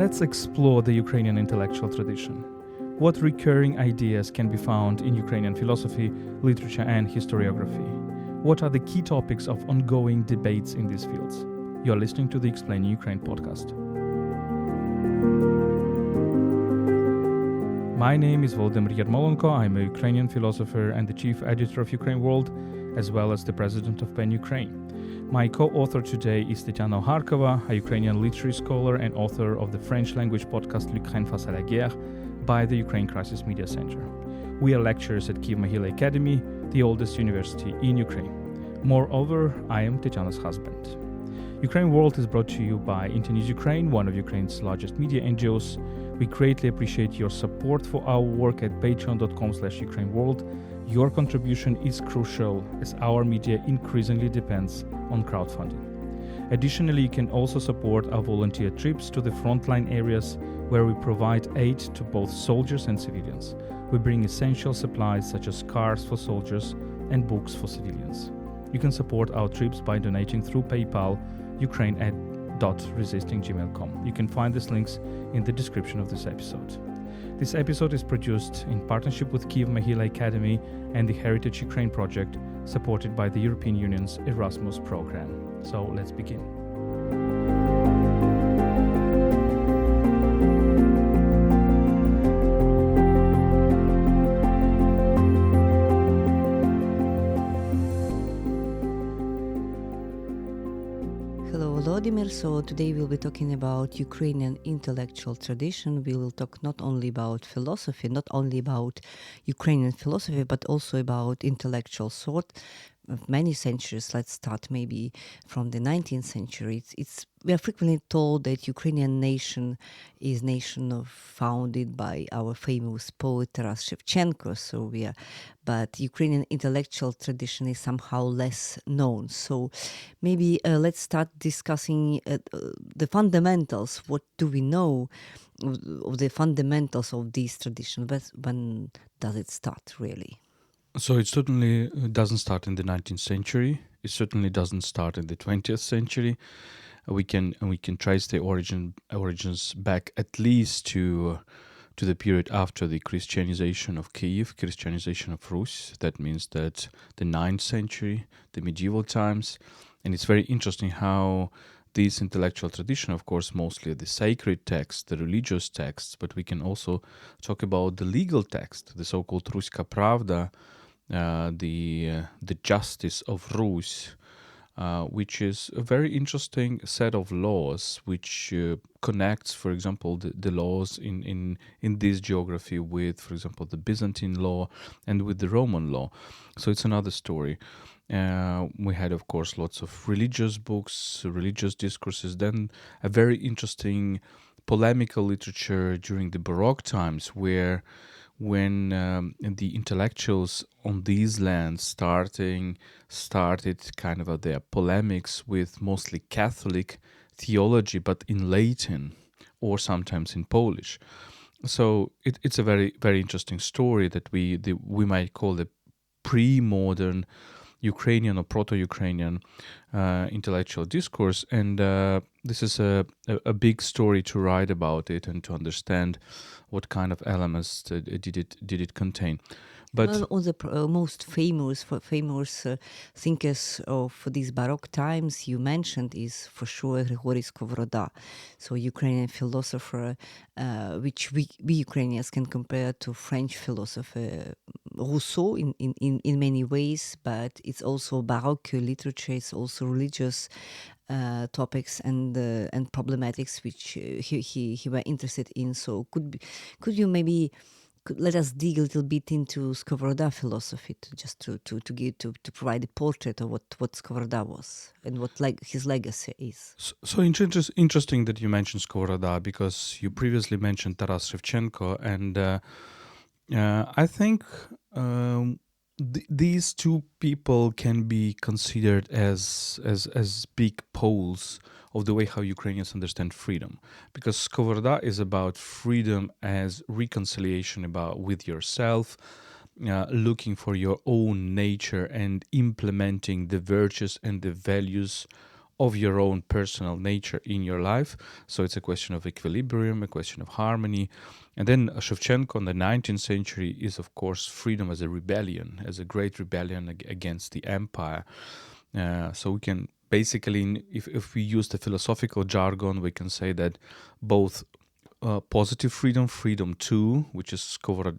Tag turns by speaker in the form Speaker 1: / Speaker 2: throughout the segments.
Speaker 1: Let's explore the Ukrainian intellectual tradition. What recurring ideas can be found in Ukrainian philosophy, literature, and historiography? What are the key topics of ongoing debates in these fields? You're listening to the Explaining Ukraine podcast. My name is Volodymyr Yermolenko. I'm a Ukrainian philosopher and the chief editor of UkraineWorld, as well as the president of PEN Ukraine. My co-author today is Tetyana Ogarkova, a Ukrainian literary scholar and author of the French-language podcast La Guerre by the Ukraine Crisis Media Center. We are lecturers at Kyiv-Mohyla Academy, the oldest university in Ukraine. Moreover, I am Tetyana's husband. UkraineWorld is brought to you by Internews Ukraine, one of Ukraine's largest media NGOs. We greatly appreciate your support for our work at patreon.com/UkraineWorld. Your contribution is crucial as our media increasingly depends on crowdfunding. Additionally, you can also support our volunteer trips to the frontline areas where we provide aid to both soldiers and civilians. We bring essential supplies such as cars for soldiers and books for civilians. You can support our trips by donating through PayPal, ukraine@resistinggmail.com. You can find these links in the description of this episode. This episode is produced in partnership with Kyiv-Mohyla Academy and the Heritage Ukraine project, supported by the European Union's Erasmus program. So let's begin.
Speaker 2: Volodymyr. So today we'll be talking about Ukrainian intellectual tradition. We will talk not only about philosophy, not only about Ukrainian philosophy, but also about intellectual thought of many centuries. Let's start maybe from the 19th century. We are frequently told that Ukrainian nation is founded by our famous poet Taras Shevchenko. But Ukrainian intellectual tradition is somehow less known. So maybe let's start discussing the fundamentals. What do we know of the fundamentals of this tradition? When does it start, really?
Speaker 3: So it certainly doesn't start in the 19th century. It certainly doesn't start in the 20th century. We can trace the origins back at least to the period after the Christianization of Kyiv, Christianization of Rus. That means that the 9th century, the medieval times. And it's very interesting how this intellectual tradition, of course, mostly the sacred texts, the religious texts, but we can also talk about the legal text, the so-called Ruska Pravda, the justice of Rus, which is a very interesting set of laws which connects, for example, the laws in this geography with, for example, the Byzantine law and with the Roman law. So it's another story. We had, of course, lots of religious books, religious discourses, then a very interesting polemical literature during the Baroque times when the intellectuals on these lands started kind of their polemics with mostly Catholic theology, but in Latin or sometimes in Polish. So it's a very, very interesting story that we might call the pre-modern Ukrainian or proto-Ukrainian intellectual discourse, and this is a big story to write about it and to understand what kind of elements did it contain. But
Speaker 2: one of the most famous thinkers of these Baroque times you mentioned is for sure Grigory Skovroda, so Ukrainian philosopher, which we Ukrainians can compare to French philosopher Rousseau in many ways, but it's also Baroque literature, it's also religious topics and problematics which he were interested in. So could you maybe let us dig a little bit into Skovroda philosophy to provide a portrait of what Skovroda was and what his legacy is.
Speaker 3: So interesting that you mentioned Skovroda, because you previously mentioned Taras Shevchenko, and I think these two people can be considered as big poles of the way how Ukrainians understand freedom, because Skovroda is about freedom as reconciliation with yourself, looking for your own nature and implementing the virtues and the values of your own personal nature in your life. So it's a question of equilibrium, a question of harmony. And then Shevchenko in the 19th century is, of course, freedom as a rebellion, as a great rebellion against the empire. So we can basically, if we use the philosophical jargon, we can say that both positive freedom, freedom to, which is Skovoroda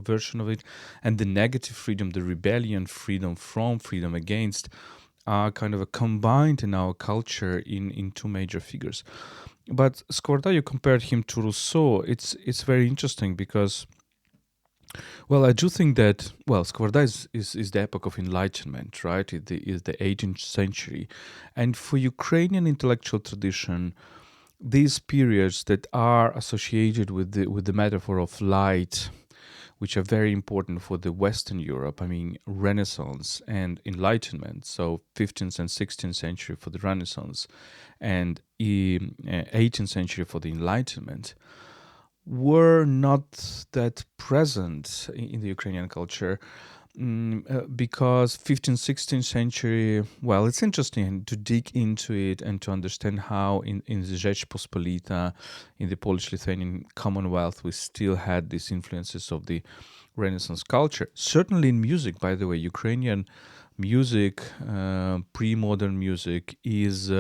Speaker 3: version of it, and the negative freedom, the rebellion, freedom from, freedom against, are kind of combined in our culture in two major figures. But Skovoroda, you compared him to Rousseau. It's very interesting because, well, I do think that, well, Skovoroda is the epoch of enlightenment, right? It is the 18th century. And for Ukrainian intellectual tradition, these periods that are associated with the metaphor of light, which are very important for the Western Europe, I mean Renaissance and Enlightenment, so 15th and 16th century for the Renaissance and 18th century for the Enlightenment, were not that present in the Ukrainian culture. Because 15th, 16th century, well, it's interesting to dig into it and to understand how in the Rzeczpospolita, in the Polish-Lithuanian Commonwealth, we still had these influences of the Renaissance culture. Certainly in music, by the way, Ukrainian music, pre-modern music is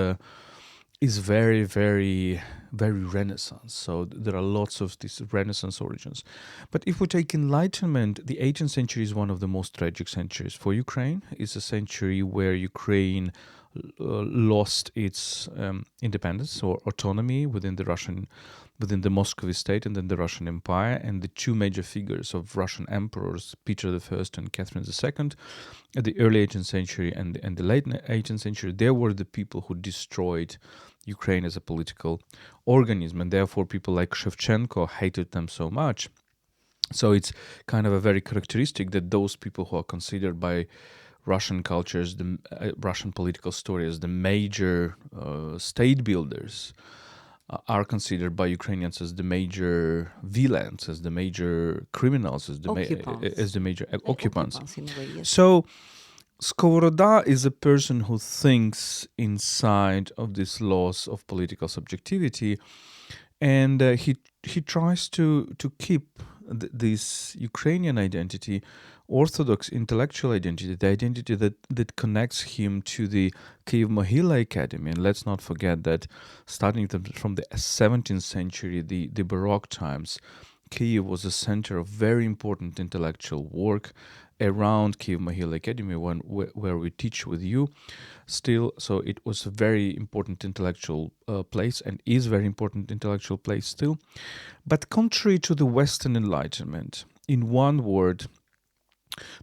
Speaker 3: very, very, very Renaissance. So there are lots of these Renaissance origins. But if we take Enlightenment, the 18th century is one of the most tragic centuries for Ukraine. It's a century where Ukraine lost its independence or autonomy within the Muscovy state and then the Russian Empire, and the two major figures of Russian emperors, Peter I and Catherine II, at the early 18th century and the late 18th century, they were the people who destroyed Ukraine as a political organism, and therefore people like Shevchenko hated them so much. So it's kind of a very characteristic that those people who are considered by Russian cultures, the Russian political story as the major state builders, are considered by Ukrainians as the major villains, as the major criminals, as the major occupants.
Speaker 2: In a way, yes.
Speaker 3: So Skovoroda is a person who thinks inside of this loss of political subjectivity, and he tries to keep this Ukrainian identity, Orthodox intellectual identity, the identity that connects him to the Kyiv-Mohyla Academy. And let's not forget that starting from the 17th century, the Baroque times, Kyiv was a center of very important intellectual work around Kyiv-Mohyla Academy, where we teach with you still. So it was a very important intellectual place and is very important intellectual place still. But contrary to the Western Enlightenment, in one word,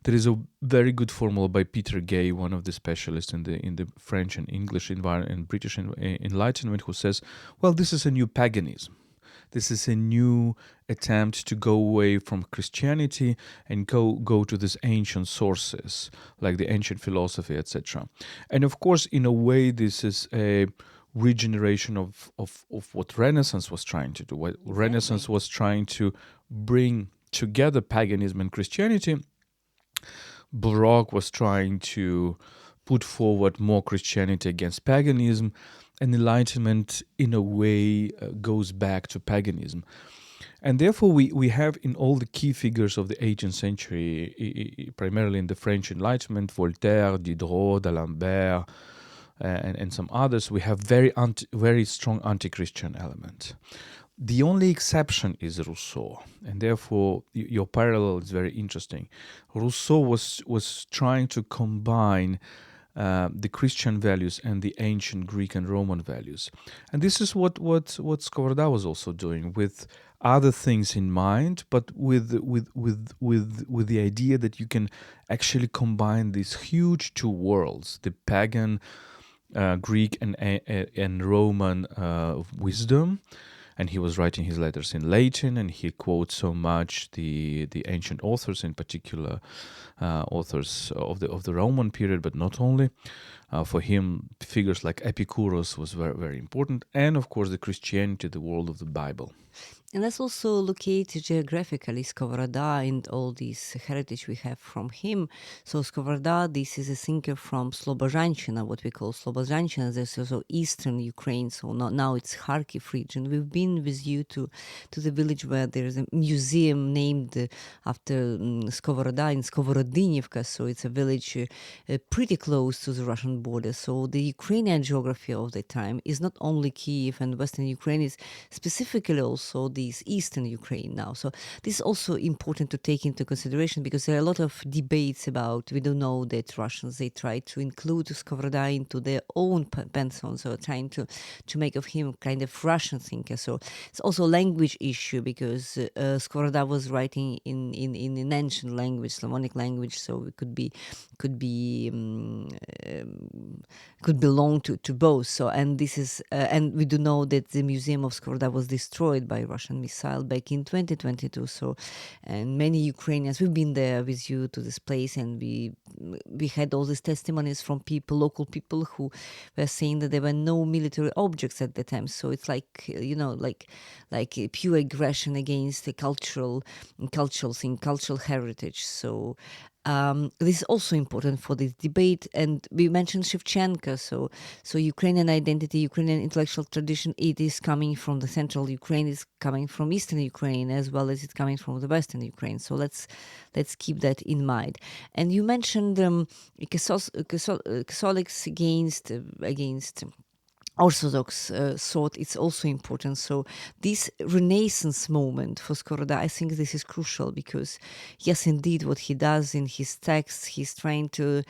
Speaker 3: there is a very good formula by Peter Gay, one of the specialists in the French and English environment and British Enlightenment, who says, well, this is a new paganism. This is a new attempt to go away from Christianity and go to these ancient sources, like the ancient philosophy, etc. And of course, in a way, this is a regeneration of what Renaissance was trying to do. What Renaissance was trying to bring together paganism and Christianity, Baroque was trying to put forward more Christianity against paganism, and Enlightenment, in a way, goes back to paganism. And therefore, we have in all the key figures of the 18th century, primarily in the French Enlightenment, Voltaire, Diderot, d'Alembert, and some others, we have very strong anti-Christian element. The only exception is Rousseau, and therefore your parallel is very interesting. Rousseau was trying to combine the Christian values and the ancient Greek and Roman values, and this is what Skovoroda was also doing, with other things in mind, but with the idea that you can actually combine these huge two worlds, the pagan Greek and Roman wisdom. And he was writing his letters in Latin, and he quotes so much the ancient authors, in particular authors of the Roman period, but not only, For him, figures like Epicurus was very, very important, and of course the Christianity, the world of the Bible.
Speaker 2: And let's also locate geographically Skovoroda and all this heritage we have from him. So Skovoroda, this is a thinker from Slobozhanщина, what we call Slobozhanщina. There's also eastern Ukraine, so now it's Kharkiv region. We've been with you to the village where there's a museum named after Skovoroda in Skovorodinivka, so it's a village pretty close to the Russian border. So the Ukrainian geography of the time is not only Kyiv and Western Ukraine, it's specifically also this Eastern Ukraine now. So this is also important to take into consideration because there are a lot of debates about, we don't know that Russians, they try to include Skovoroda into their own pantheon, so trying to make of him kind of Russian thinker. So it's also a language issue because Skovoroda was writing in an ancient language, Slavonic language, so it could belong to both. So and this is and we do know that the museum of Skovoroda was destroyed by Russian missile back in 2022. So and many Ukrainians, we've been there with you to this place, and we had all these testimonies from people, local people, who were saying that there were no military objects at the time. So it's like like a pure aggression against the cultural thing, cultural heritage. So this is also important for this debate. And we mentioned Shevchenko. So Ukrainian identity, Ukrainian intellectual tradition, it is coming from the central Ukraine, it's coming from eastern Ukraine, as well as it's coming from the western Ukraine. So let's keep that in mind. And you mentioned Catholics against Orthodox thought, it's also important. So this Renaissance moment for Skovoroda, I think this is crucial because, yes, indeed, what he does in his texts, he's trying to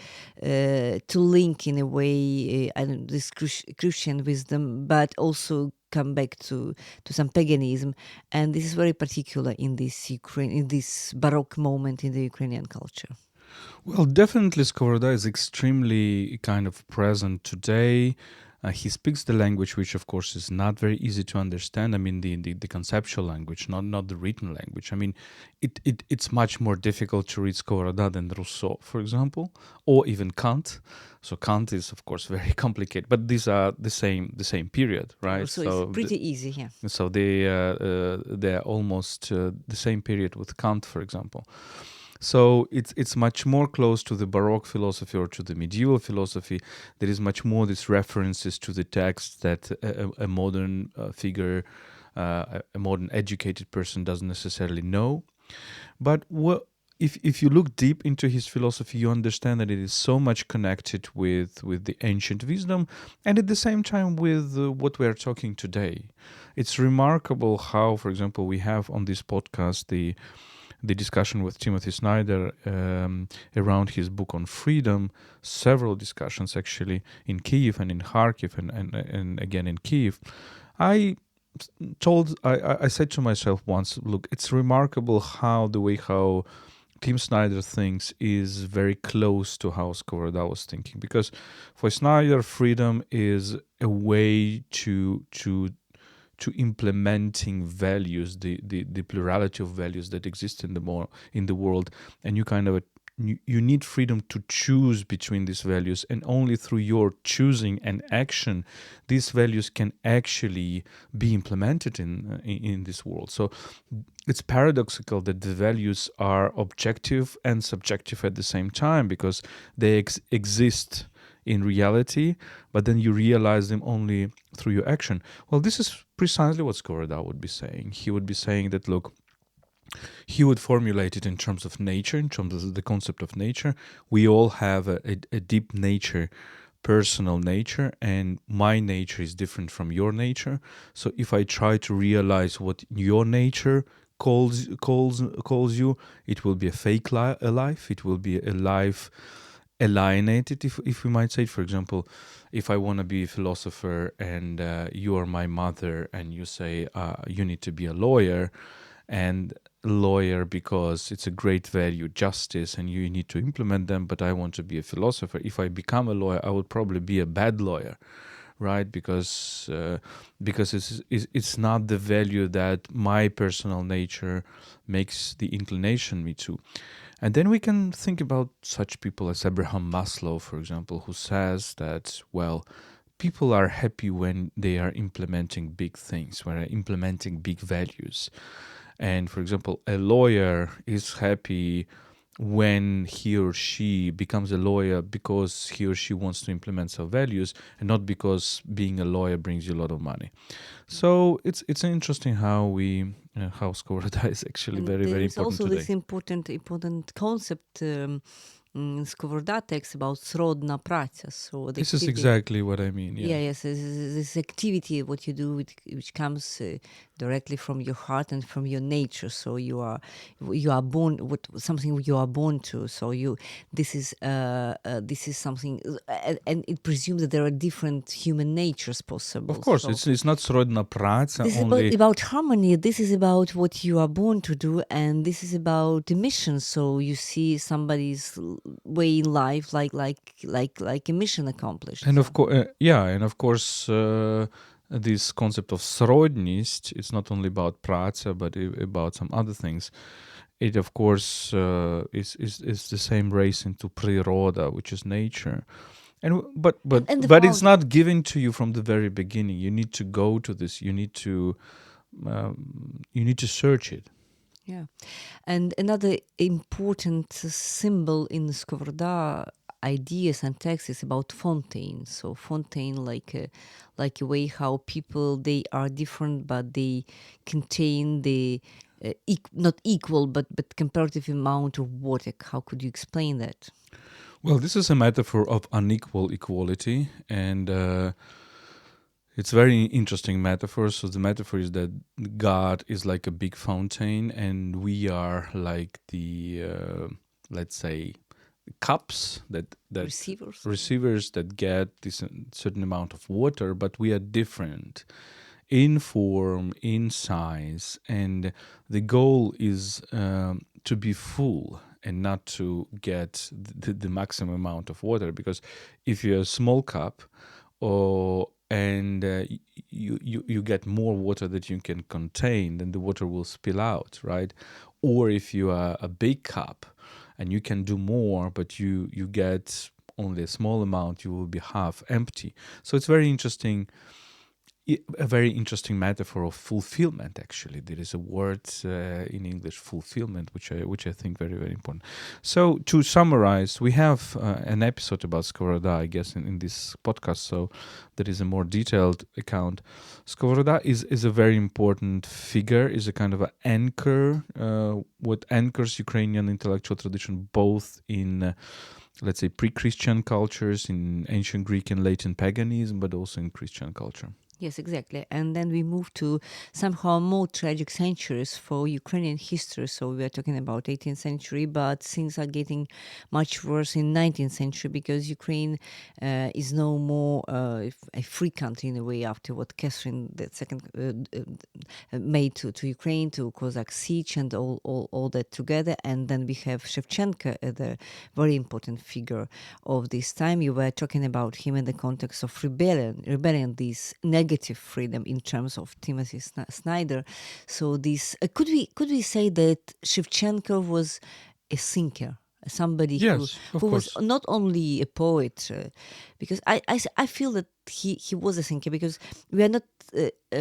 Speaker 2: link in a way this Christian wisdom, but also come back to some paganism, and this is very particular in this Baroque moment in the Ukrainian culture.
Speaker 3: Well, definitely Skovoroda is extremely kind of present today. He speaks the language, which of course is not very easy to understand. I mean, the conceptual language, not the written language. I mean, it's much more difficult to read Skovoroda than Rousseau, for example, or even Kant. So Kant is of course very complicated, but these are the same period, right?
Speaker 2: So it's pretty easy, yeah.
Speaker 3: So they're almost the same period with Kant, for example. So it's much more close to the Baroque philosophy or to the medieval philosophy. There is much more these references to the text that a modern figure, a modern educated person doesn't necessarily know. But if you look deep into his philosophy, you understand that it is so much connected with the ancient wisdom, and at the same time with what we are talking today. It's remarkable how, for example, we have on this podcast the discussion with Timothy Snyder around his book on freedom, several discussions actually in Kyiv and in Kharkiv and again in Kyiv. I said to myself once, look, it's remarkable how Tim Snyder thinks is very close to how Skovoroda was thinking, because for Snyder, freedom is a way to implementing values, the plurality of values that exist in the world, and you need freedom to choose between these values, and only through your choosing and action these values can actually be implemented in this world. So it's paradoxical that the values are objective and subjective at the same time, because they exist in reality, but then you realize them only through your action. Well, this is precisely what Skovoroda would be saying. He would be saying that, look, he would formulate it in terms of nature, in terms of the concept of nature. We all have a deep nature, personal nature, and my nature is different from your nature. So if I try to realize what your nature calls you, it will be a fake life. It will be a life alienated, if we might say. For example, if I want to be a philosopher and you are my mother and you say you need to be a lawyer, and lawyer because it's a great value, justice, and you need to implement them, but I want to be a philosopher. If I become a lawyer, I would probably be a bad lawyer, right? Because it's not the value that my personal nature makes the inclination me to. And then we can think about such people as Abraham Maslow, for example, who says that, well, people are happy when they are implementing big things, when they're implementing big values. And for example, a lawyer is happy when he or she becomes a lawyer because he or she wants to implement some values, and not because being a lawyer brings you a lot of money. So it's interesting how how Skovoroda is actually
Speaker 2: And
Speaker 3: very,
Speaker 2: there
Speaker 3: very
Speaker 2: is
Speaker 3: important
Speaker 2: also
Speaker 3: today.
Speaker 2: this important concept Skovoroda takes about srodna praca. So the
Speaker 3: This is
Speaker 2: activity,
Speaker 3: exactly what I mean. Yeah.
Speaker 2: yes, this activity, what you do, which comes directly from your heart and from your nature. So you are born with something you are born to. So this is something, and it presumes that there are different human natures possible.
Speaker 3: Of course,
Speaker 2: So
Speaker 3: it's not srodna praca
Speaker 2: this is
Speaker 3: only.
Speaker 2: about harmony. This is about what you are born to do, and this is about the mission. So you see somebody's way in life, like a mission accomplished.
Speaker 3: And
Speaker 2: So.
Speaker 3: of course, and of course, this concept of srodnist, it's not only about praca, but about some other things. It, of course, is the same race into priroda, which is nature. But
Speaker 2: And the
Speaker 3: it's
Speaker 2: found-
Speaker 3: not given to you from the very beginning. You need to go to this. You need to search it.
Speaker 2: Yeah, and another important symbol in Skovoroda ideas and texts is about fontaine. So fontaine, like a way how people, they are different, but they contain the not equal, but comparative amount of water. How could you explain that?
Speaker 3: Well, this is a metaphor of unequal equality, and it's a very interesting metaphor. So the metaphor is that God is like a big fountain, and we are like the let's say cups that receivers that get this certain amount of water, but we are different in form, in size, and the goal is to be full and not to get the maximum amount of water. Because if you're a small cup, and you get more water that you can contain, then the water will spill out, right? Or if you are a big cup and you can do more, but you get only a small amount, you will be half empty. So it's a very interesting metaphor of fulfillment. Actually, there is a word in English, fulfillment, which I think very, very important. So to summarize, we have an episode about Skovoroda, I guess, in this podcast. So there is a more detailed account. Skovoroda is a very important figure, is a kind of an anchor, what anchors Ukrainian intellectual tradition both in let's say pre-Christian cultures, in ancient Greek and Latin paganism, but also in Christian culture.
Speaker 2: Yes, exactly. And then we move to somehow more tragic centuries for Ukrainian history. So we are talking about 18th century, but things are getting much worse in 19th century because Ukraine is no more a free country in a way after what Catherine II made to Ukraine, to Cossack siege and all that together. And then we have Shevchenko, the very important figure of this time. You were talking about him in the context of rebellion, this negative freedom in terms of Timothy Snyder. So this could we say that Shevchenko was a thinker, somebody who was not only a poet, because I feel that he was a thinker, because we are not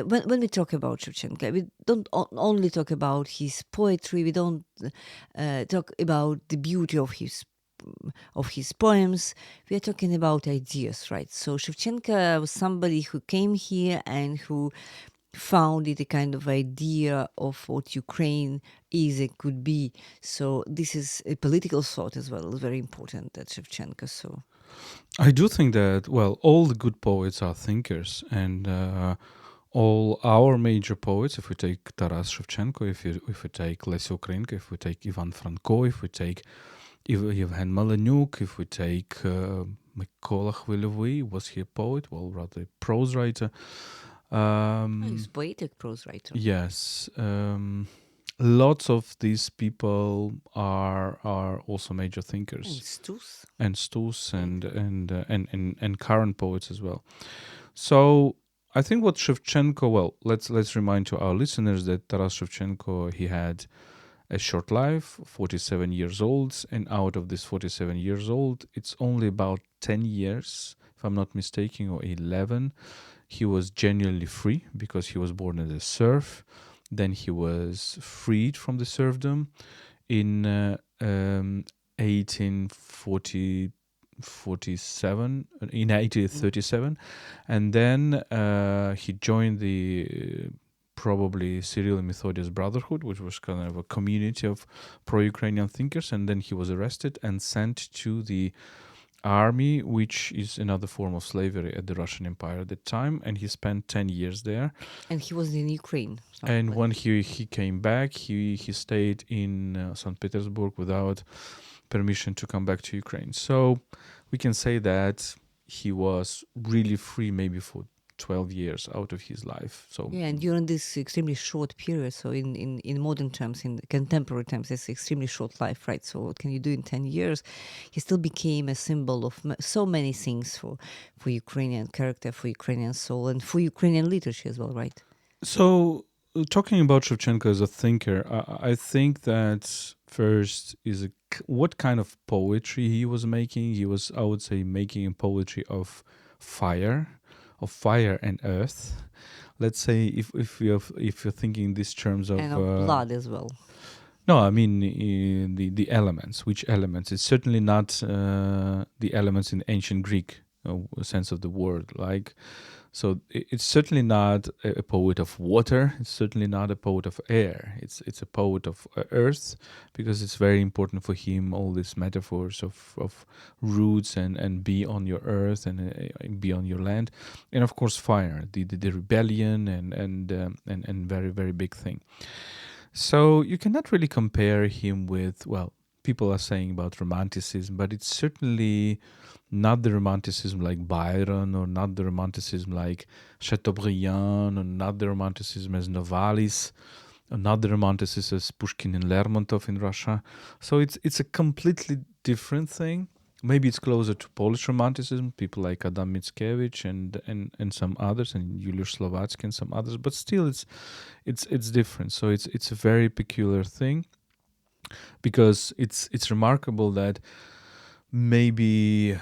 Speaker 2: when we talk about Shevchenko, we don't only talk about his poetry, we don't talk about the beauty of his poems. We are talking about ideas, right? So Shevchenko was somebody who came here and who founded a kind of idea of what Ukraine is and could be. So this is a political thought as well. It's very important that Shevchenko. So
Speaker 3: I do think that, well, all the good poets are thinkers, and all our major poets, if we take Taras Shevchenko, if we take Lesya Ukrainka, if we take Ivan Franko, if we take Yevhen Malenyuk, if we take Mykola Khviliovy, was he a poet? Well, rather a prose writer.
Speaker 2: he's poetic prose writer.
Speaker 3: Yes. Lots of these people are also major thinkers.
Speaker 2: And Stus
Speaker 3: and current poets as well. So I think what Shevchenko, well, let's remind to our listeners that Taras Shevchenko, he had a short life, 47 years old, and out of this 47 years old, it's only about 10 years, if I'm not mistaken, or 11, he was genuinely free because he was born as a serf. Then he was freed from the serfdom in 1840. 47 in 1837, and then he joined the probably Cyril and Methodius Brotherhood, which was kind of a community of pro-Ukrainian thinkers, and then he was arrested and sent to the army, which is another form of slavery at the Russian Empire at the time, and he spent 10 years there.
Speaker 2: And he was in Ukraine.
Speaker 3: And when he came back, he stayed in St. Petersburg without permission to come back to Ukraine. So we can say that he was really free maybe for 12 years out of his life. So
Speaker 2: yeah, and during this extremely short period, so in modern terms, in contemporary terms, it's extremely short life, right? So what can you do in 10 years? He still became a symbol of so many things for Ukrainian character, for Ukrainian soul, and for Ukrainian literature as well, right?
Speaker 3: So talking about Shevchenko as a thinker, I think that first is what kind of poetry he was making. He was, I would say, making a poetry of fire and earth. Let's say if you're thinking these terms of,
Speaker 2: and of blood as well.
Speaker 3: No, I mean the elements. Which elements? It's certainly not the elements in ancient Greek sense of the word. Like, so it's certainly not a poet of water. It's certainly not a poet of air. It's a poet of earth, because it's very important for him, all these metaphors of roots and be on your earth and be on your land, and of course fire, the rebellion and very, very big thing. So you cannot really compare him with, well, people are saying about romanticism, but it's certainly not the romanticism like Byron, or not the romanticism like Chateaubriand, or not the romanticism as Novalis, or not the romanticism as Pushkin and Lermontov in Russia. So it's a completely different thing. Maybe it's closer to Polish romanticism, people like Adam Mickiewicz and some others, and Juliusz Slovatsky and some others, but still it's different. So it's a very peculiar thing, because it's remarkable that maybe,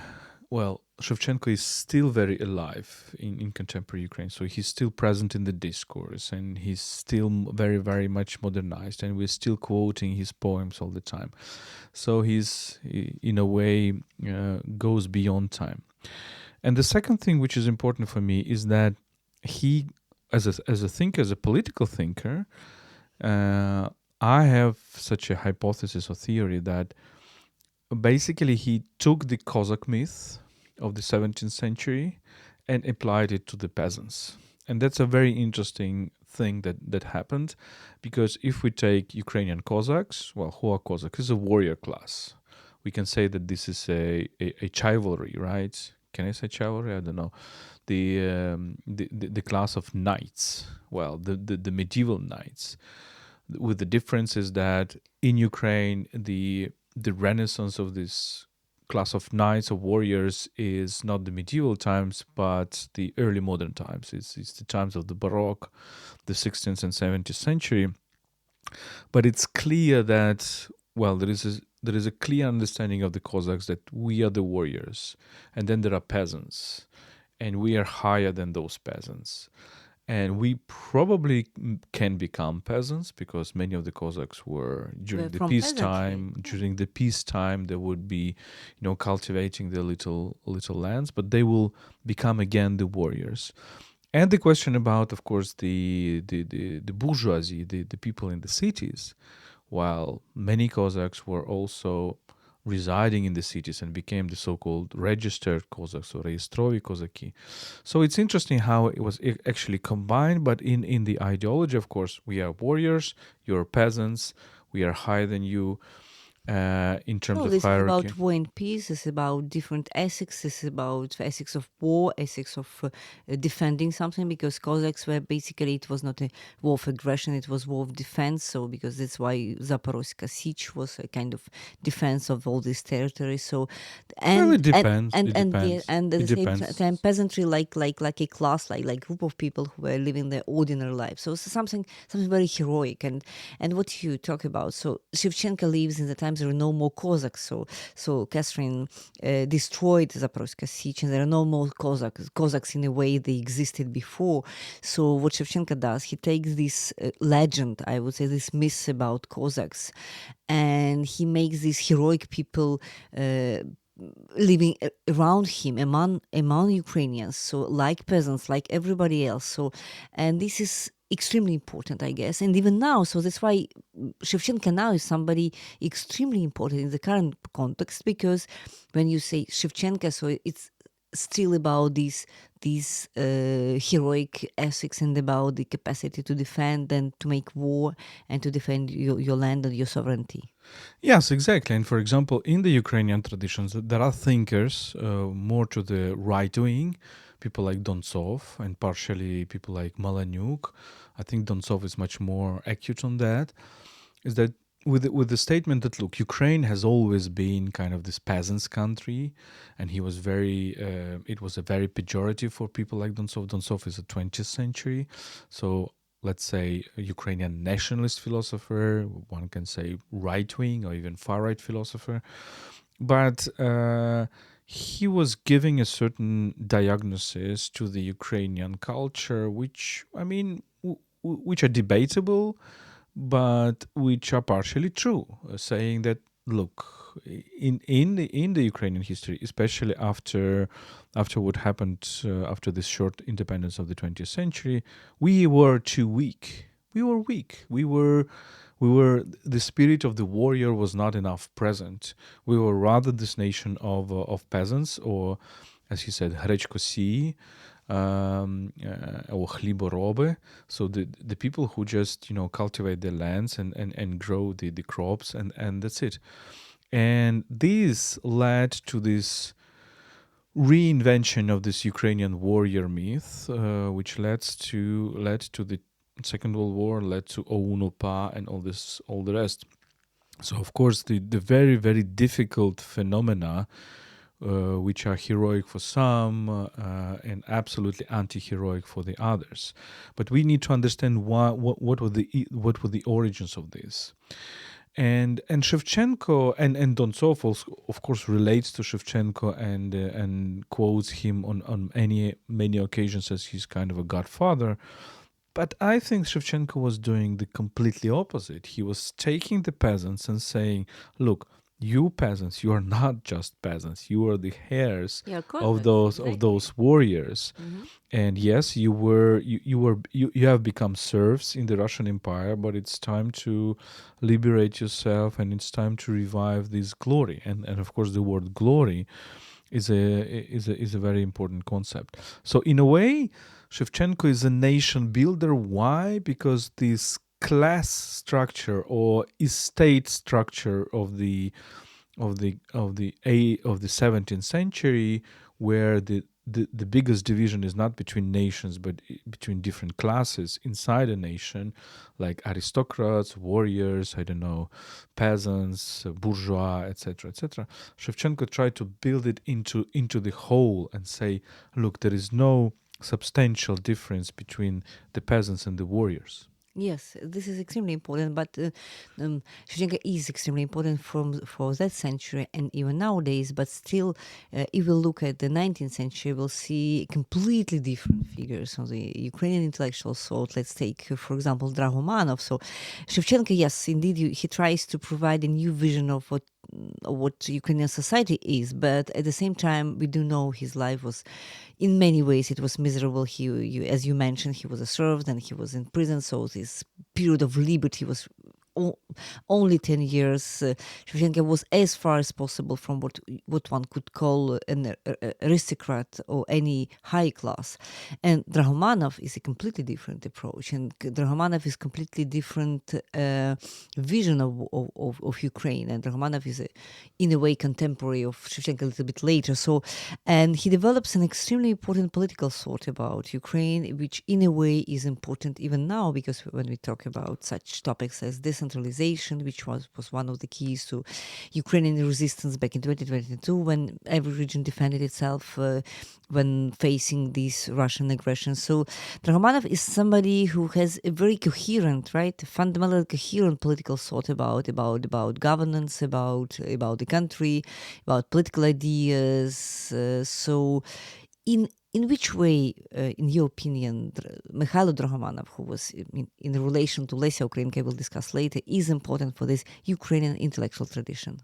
Speaker 3: well, Shevchenko is still very alive in contemporary Ukraine. So he's still present in the discourse, and he's still very, very much modernized, and we're still quoting his poems all the time. So he's, in a way, goes beyond time. And the second thing which is important for me is that he, as a thinker, as a political thinker, I have such a hypothesis or theory that basically he took the Cossack myth of the 17th century and applied it to the peasants. And that's a very interesting thing that happened, because if we take Ukrainian Cossacks, well, who are Cossacks? It's a warrior class. We can say that this is a chivalry, right? Can I say chivalry? I don't know. The class of knights. Well, the medieval knights, with the difference is that in Ukraine, the renaissance of this class of knights or warriors is not the medieval times, but the early modern times. It's the times of the Baroque, the 16th and 17th century. But it's clear that, well, there is a clear understanding of the Cossacks that we are the warriors, and then there are peasants, and we are higher than those peasants. And we probably can become peasants, because many of the Cossacks were during the peacetime. During the peacetime, they would be, cultivating their little lands, but they will become again the warriors. And the question about, of course, the bourgeoisie, the people in the cities, while many Cossacks were also residing in the cities and became the so-called registered Cossacks or rejestrovi Kozaki. So it's interesting how it was actually combined, but in the ideology, of course, we are warriors, you're peasants, we are higher than you. in terms
Speaker 2: Well,
Speaker 3: of
Speaker 2: this is
Speaker 3: hierarchy.
Speaker 2: about war and peace. It's about different ethics. It's about ethics of war, ethics of defending something. Because Cossacks were basically, it was not a war of aggression; it was war of defense. So because that's why Zaporozhye siege was a kind of defense of all these territories. So,
Speaker 3: Well,
Speaker 2: and
Speaker 3: it depends. It
Speaker 2: yeah,
Speaker 3: depends.
Speaker 2: and at
Speaker 3: It
Speaker 2: the same
Speaker 3: depends.
Speaker 2: time, peasantry like a class, like group of people who were living their ordinary life. So it's something very heroic. And what you talk about. So Shevchenko lives in the times there are no more Cossacks. So Catherine destroyed Zaporozhye siege, and there are no more Cossacks in a way they existed before. So what Shevchenko does, he takes this legend, I would say, this myth about Cossacks, and he makes these heroic people living around him among Ukrainians, so like peasants, like everybody else. So, and this is extremely important, I guess, and even now. So that's why Shevchenko now is somebody extremely important in the current context, because when you say Shevchenko, so it's still about these heroic ethics and about the capacity to defend and to make war and to defend your land and your sovereignty.
Speaker 3: Yes, exactly. And for example, in the Ukrainian traditions, there are thinkers more to the right wing, people like Dontsov and partially people like Malanyuk. I think Dontsov is much more acute on that. Is that with the statement that look, Ukraine has always been kind of this peasants' country, and he was very. It was a very pejorative for people like Dontsov. Dontsov is a 20th century, so let's say a Ukrainian nationalist philosopher, one can say right wing or even far right philosopher, but he was giving a certain diagnosis to the Ukrainian culture, which I mean, which are debatable, but which are partially true, saying that look, in the Ukrainian history, especially after what happened after this short independence of the 20th century, we were too weak. We were weak. We were the spirit of the warrior was not enough present. We were rather this nation of peasants, or as he said, Hrechkosi, or chliborobe, so the people who just cultivate their lands and grow the crops, and that's it. And this led to this reinvention of this Ukrainian warrior myth, which led to the Second World War, led to OUN-UPA and all the rest. So of course the very, very difficult phenomena, which are heroic for some and absolutely anti-heroic for the others. But we need to understand what were the origins of this. And Shevchenko and Dontsov also, of course, relates to Shevchenko and quotes him on many occasions as he's kind of a godfather. But I think Shevchenko was doing the completely opposite. He was taking the peasants and saying, look, you peasants, you are not just peasants. You are the heirs
Speaker 2: Yeah,
Speaker 3: of
Speaker 2: Cossacks,
Speaker 3: those warriors.
Speaker 2: Mhm.
Speaker 3: And yes, you have become serfs in the Russian Empire, but it's time to liberate yourself, and it's time to revive this glory. And of course, the word glory is a very important concept. So in a way, Shevchenko is a nation builder. Why? Because this class structure or estate structure of the 17th century, where the biggest division is not between nations but between different classes inside a nation, like aristocrats, warriors, I don't know, peasants, bourgeois, etc. Shevchenko tried to build it into the whole and say, look, there is no substantial difference between the peasants and the warriors.
Speaker 2: Yes, this is extremely important, but Shevchenko is extremely important for that century and even nowadays. But still, if we look at the 19th century, we'll see completely different figures on the Ukrainian intellectual thought. Let's take, for example, Dragomanov. So Shevchenko, yes, indeed, he tries to provide a new vision of what Ukrainian society is, but at the same time, we do know his life was, in many ways, it was miserable. As you mentioned, he was a serf, and he was in prison. So this period of liberty was only 10 years. Shevchenko was as far as possible from what one could call an aristocrat or any high class. And Drahomanov is a completely different approach, and Drahomanov is completely different vision of Ukraine. And Drahomanov is in a way contemporary of Shevchenko a little bit later. So, and he develops an extremely important political thought about Ukraine, which in a way is important even now, because when we talk about such topics as decentralization, which was one of the keys to Ukrainian resistance back in 2022, when every region defended itself when facing this Russian aggression. So Drahomanov is somebody who has a very coherent, right, fundamentally coherent political thought about governance, about the country, about political ideas. So in which way, in your opinion, Mikhailo Drahomanov, who was in relation to Lesia Ukrainka, I will discuss later, is important for this Ukrainian intellectual tradition?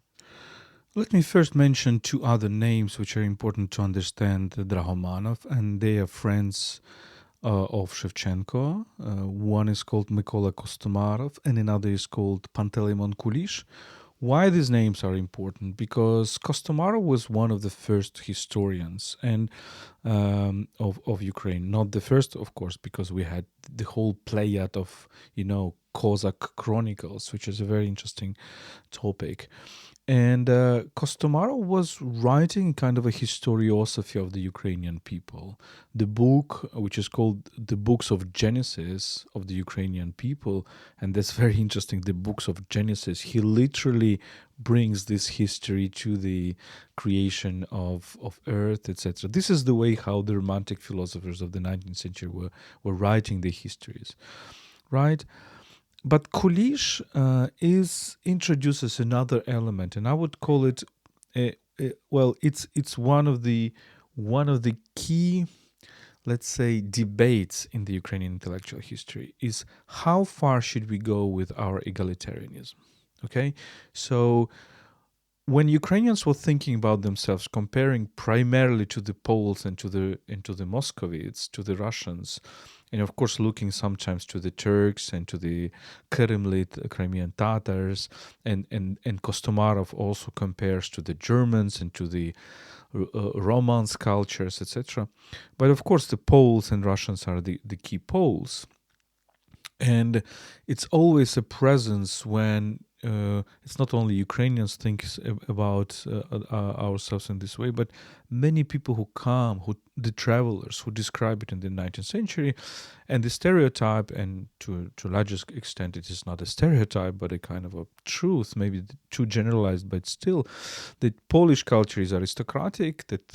Speaker 3: Let me first mention two other names which are important to understand Drahomanov, and they are friends of Shevchenko. One is called Mykola Kostomarov, and another is called Panteleimon Kulish. Why these names are important? Because Kostomarov was one of the first historians and of Ukraine. Not the first, of course, because we had the whole playad of, Cossack chronicles, which is a very interesting topic. And Kostomarov was writing kind of a historiography of the Ukrainian people. The book, which is called The Books of Genesis of the Ukrainian People, and that's very interesting, the Books of Genesis, he literally brings this history to the creation of Earth, etc. This is the way how the Romantic philosophers of the 19th century were writing the histories, right? But Kulish introduces another element, and I would call it, it's one of the key, let's say, debates in the Ukrainian intellectual history is how far should we go with our egalitarianism? Okay, so when Ukrainians were thinking about themselves, comparing primarily to the Poles and to the Muscovites, to the Russians, and of course looking sometimes to the Turks and to the Krimlit Crimean Tatars, and Kostomarov also compares to the Germans and to the Romance cultures, etc. But of course the Poles and Russians are the key poles. And it's always a presence when it's not only Ukrainians think about ourselves in this way, but many people who come, the travelers who describe it in the 19th century, and the stereotype, and to a larger extent it is not a stereotype but a kind of a truth, maybe too generalized, but still, that Polish culture is aristocratic, that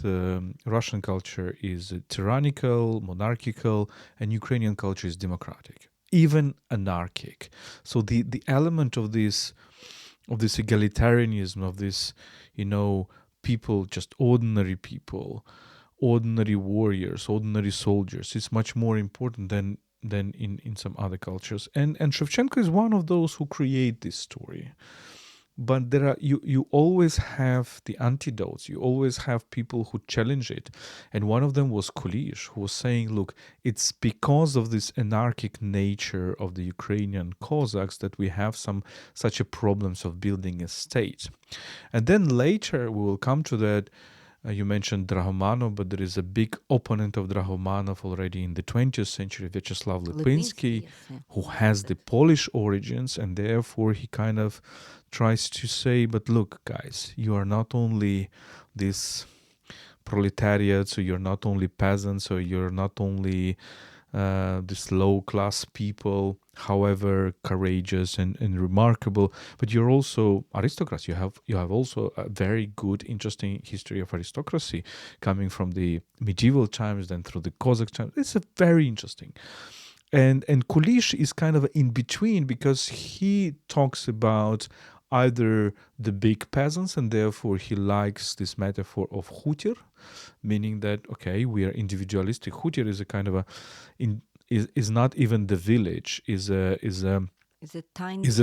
Speaker 3: Russian culture is tyrannical, monarchical, and Ukrainian culture is democratic, even anarchic. So the element of this egalitarianism, of this, people, just ordinary people, ordinary warriors, ordinary soldiers, is much more important than in some other cultures. And Shevchenko is one of those who create this story. But there are you always have the antidotes. You always have people who challenge it, and one of them was Kulish, who was saying, "Look, it's because of this anarchic nature of the Ukrainian Cossacks that we have such a problems of building a state." And then later we will come to that. You mentioned Drahomanov, but there is a big opponent of Drahomanov already in the 20th century, Vyacheslav Lipinski,
Speaker 2: yes.
Speaker 3: who has the Polish origins, and therefore he kind of tries to say, but look, guys, you are not only this proletariat, so you're not only peasants, so you're not only this low-class people, however courageous and remarkable, but you're also aristocrats. You have also a very good, interesting history of aristocracy coming from the medieval times, then through the Cossack times. It's a very interesting. And Kulish is kind of in between, because he talks about either the big peasants, and therefore he likes this metaphor of hutir, meaning that, okay, we are individualistic. Hutir is a kind of is not even the village, is a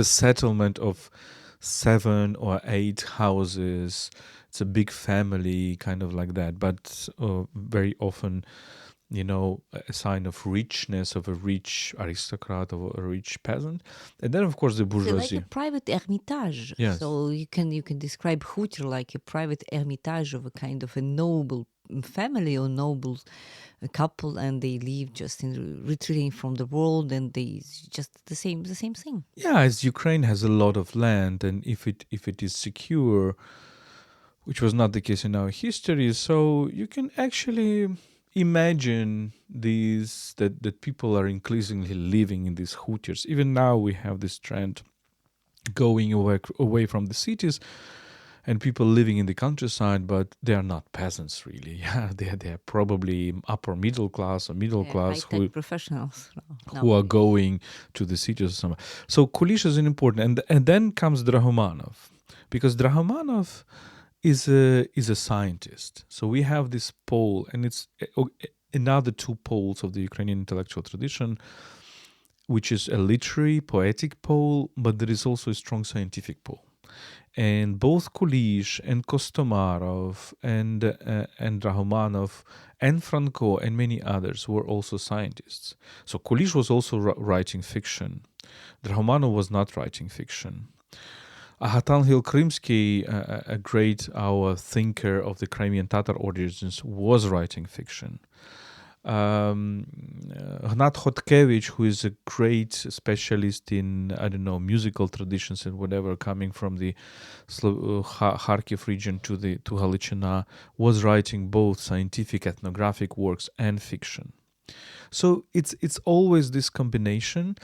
Speaker 3: settlement of 7 or 8 houses. It's a big family, kind of like that, but very often a sign of richness of a rich aristocrat, of a rich peasant. And then, of course, the
Speaker 2: It's
Speaker 3: bourgeoisie.
Speaker 2: like a private hermitage.
Speaker 3: Yes.
Speaker 2: So you can describe Hutir like a private hermitage of a kind of a noble family or noble couple, and they live just in retreating from the world, and they just the same thing.
Speaker 3: Yeah, as Ukraine has a lot of land, and if it is secure, which was not the case in our history, so you can actually imagine that people are increasingly living in these hutirs. Even now we have this trend going away from the cities and people living in the countryside, but they are not peasants really. Yeah, they are probably upper middle class or middle class
Speaker 2: high-tech professionals
Speaker 3: who are going to the cities or somewhere. So Kulish is important, and then comes Drahomanov, because Drahomanov is a scientist. So we have this pole, and it's another two poles of the Ukrainian intellectual tradition, which is a literary, poetic pole, but there is also a strong scientific pole. And both Kulish and Kostomarov and Drahomanov and Franco and many others were also scientists. So Kulish was also writing fiction. Drahomanov was not writing fiction. Ahatanghil Krymsky, a great our thinker of the Crimean Tatar origins, was writing fiction. Hnat Khotkevich, who is a great specialist in, musical traditions and whatever, coming from the Kharkiv region to Halichina, was writing both scientific ethnographic works and fiction. So it's always this combination.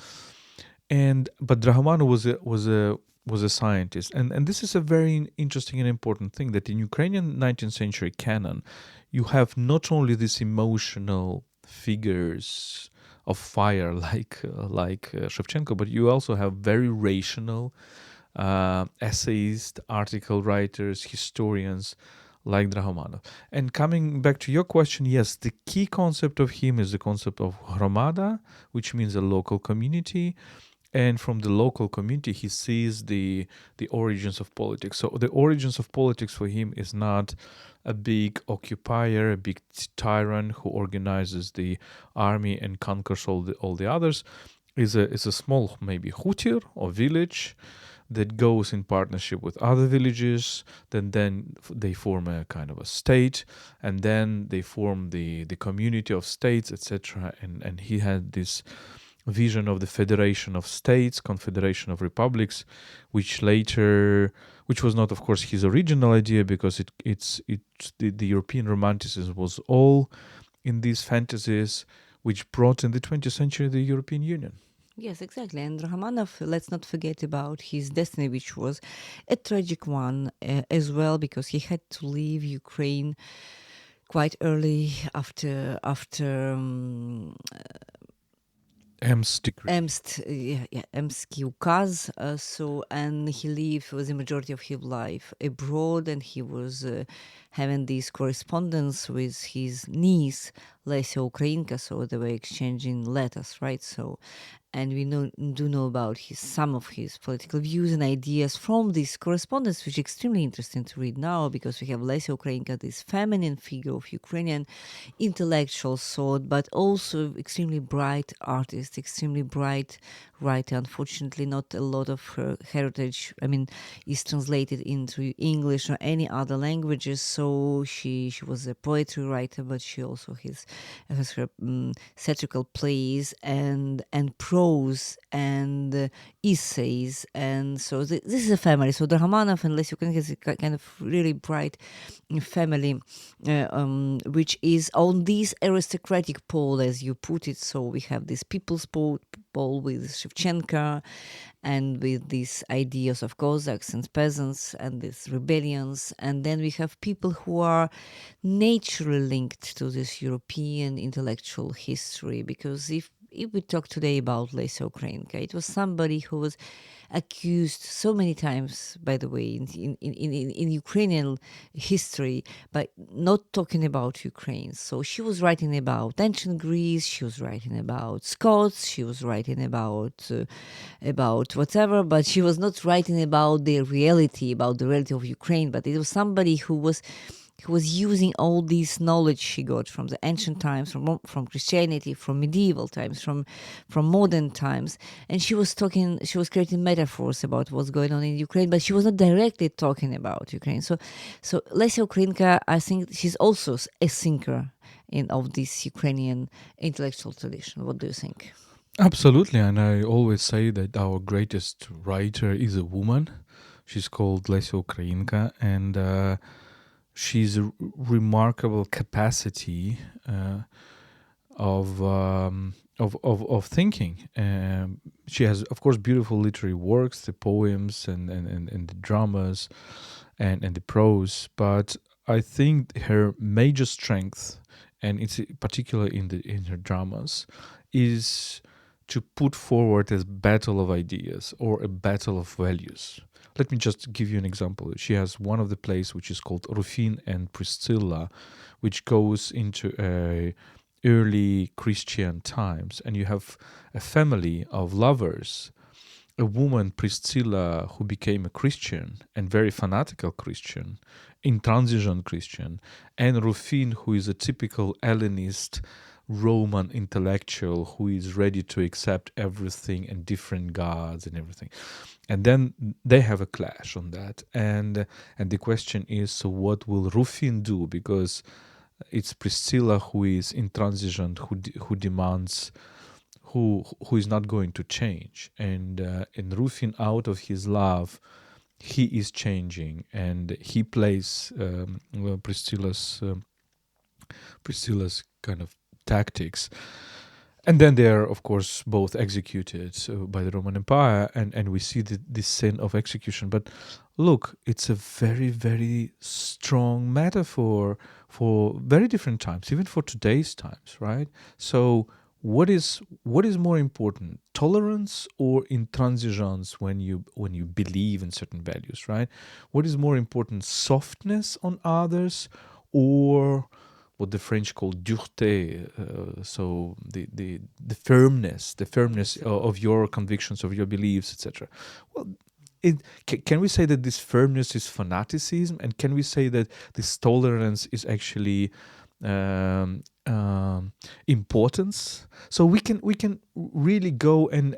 Speaker 3: But Drahomanov was a scientist, and this is a very interesting and important thing, that in Ukrainian 19th century canon, you have not only these emotional figures of fire like Shevchenko, but you also have very rational essayists, article writers, historians like Drahomanov. And coming back to your question, yes, the key concept of him is the concept of hromada, which means a local community. And from the local community, he sees the origins of politics. So the origins of politics for him is not a big occupier, a big tyrant who organizes the army and conquers all the others. It's a small, maybe hutir or village that goes in partnership with other villages. Then they form a kind of a state, and then they form the community of states, etc. And he had this vision of the federation of states, confederation of republics, which was not, of course, his original idea, because the European Romanticism was all in these fantasies, which brought in the 20th century the European Union.
Speaker 2: Yes, exactly. And Drahomanov, let's not forget about his destiny, which was a tragic one as well, because he had to leave Ukraine quite early after Emsky Ukaz. And he lived for the majority of his life abroad, and he was having this correspondence with his niece, Lesia Ukrainka, so they were exchanging letters, right? So, and we do know about some of his political views and ideas from this correspondence, which is extremely interesting to read now, because we have Lesia Ukrainka, this feminine figure of Ukrainian intellectual thought, but also extremely bright artist, extremely bright writer. Unfortunately, not a lot of her heritage, is translated into English or any other languages. So she was a poetry writer, but she also has her satirical plays and prose and essays. And so this is a family. So Drahomanov and Lesia Ukrainka is a kind of really bright family, which is on this aristocratic pole, as you put it. So we have this people's pole with Shevchenko, and with these ideas of Cossacks and peasants and these rebellions. And then we have people who are naturally linked to this European intellectual history, because if we talk today about Lesia Ukrainka, it was somebody who was accused so many times, by the way, in Ukrainian history, by not talking about Ukraine. So she was writing about ancient Greece, she was writing about Scots, she was writing about whatever, but she was not writing about the reality of Ukraine. But it was somebody who was he was using all this knowledge she got from the ancient times, from Christianity, from medieval times, from modern times, and she was creating metaphors about what's going on in Ukraine, but she was not directly talking about Ukraine. So Lesia Ukrainka, I think she's also a thinker of this Ukrainian intellectual tradition. What do you think?
Speaker 3: Absolutely, and I always say that our greatest writer is a woman. She's called Lesia Ukrainka, and she's a remarkable capacity of thinking. She has, of course, beautiful literary works, the poems and the dramas and the prose. But I think her major strength, and it's particularly in her dramas, is to put forward a battle of ideas or a battle of values. Let me just give you an example. She has one of the plays which is called Rufin and Priscilla, which goes into early Christian times, and you have a family of lovers, a woman, Priscilla, who became a Christian and very fanatical Christian, intransigent Christian, and Rufin, who is a typical Hellenist Roman intellectual who is ready to accept everything and different gods and everything. And then they have a clash on that. And the question is, so what will Rufin do? Because it's Priscilla who is intransigent, who demands, who is not going to change. And Rufin, out of his love, he is changing, and he plays Priscilla's kind of tactics. And then they are, of course, both executed by the Roman Empire, and we see this sin of execution. But look, it's a very, very strong metaphor for very different times, even for today's times, right? So what is more important, tolerance or intransigence when you believe in certain values, right? What is more important, softness on others, or what the French call dureté, so the firmness of your convictions, of your beliefs, etc. Well, can we say that this firmness is fanaticism, and can we say that this tolerance is actually importance? So we can really go and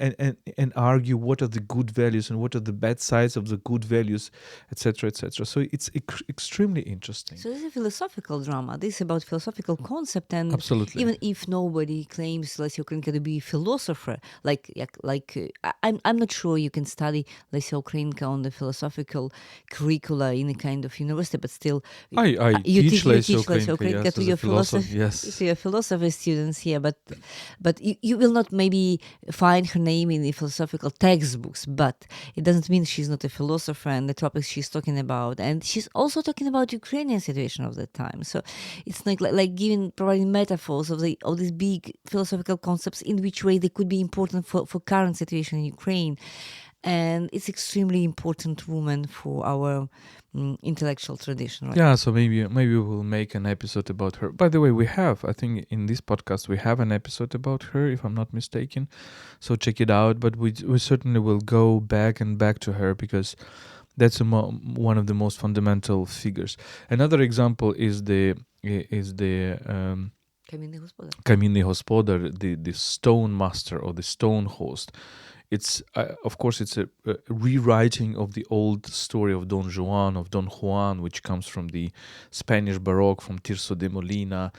Speaker 3: argue what are the good values and what are the bad sides of the good values, etc., etc. So it's extremely interesting.
Speaker 2: So this is a philosophical drama. This is about philosophical concept, and
Speaker 3: absolutely,
Speaker 2: even if nobody claims Lesia Ukrainka to be a philosopher, I'm not sure you can study Lesia Ukrainka on the philosophical curricula in a kind of university, but still,
Speaker 3: I teach Lesia
Speaker 2: Ukrainka
Speaker 3: yes,
Speaker 2: to your philosophy,
Speaker 3: yes,
Speaker 2: to your philosophy students here, but you will not maybe find her name in the philosophical textbooks, but it doesn't mean she's not a philosopher and the topics she's talking about. And she's also talking about Ukrainian situation of that time. So it's like providing metaphors of these big philosophical concepts, in which way they could be important for current situation in Ukraine. And it's extremely important woman for our intellectual tradition, right?
Speaker 3: Yeah, so maybe we'll make an episode about her. By the way, I think in this podcast we have an episode about her, if I'm not mistaken. So check it out. But we certainly will go back to her, because that's one of the most fundamental figures. Another example is the Камінний господар, the stone master or the stone host. It's of course it's a rewriting of the old story of Don Juan, which comes from the Spanish Baroque, from Tirso de Molina,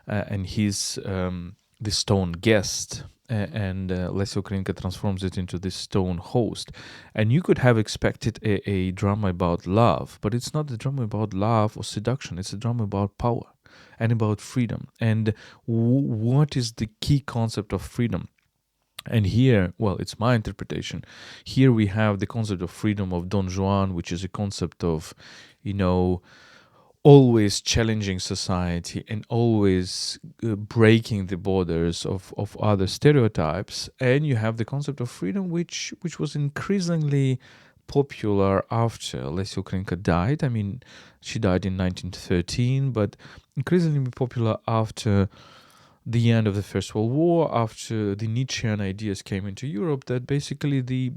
Speaker 3: and he's the stone guest, and Lesia Ukrainka transforms it into this stone host. And you could have expected a drama about love, but it's not a drama about love or seduction. It's a drama about power and about freedom. And what is the key concept of freedom? And here, well, it's my interpretation. Here we have the concept of freedom of Don Juan, which is a concept of, always challenging society and always breaking the borders of other stereotypes. And you have the concept of freedom, which was increasingly popular after Lesia Ukrainka died. I mean, she died in 1913, but increasingly popular after the end of the First World War, after the Nietzschean ideas came into Europe, that basically the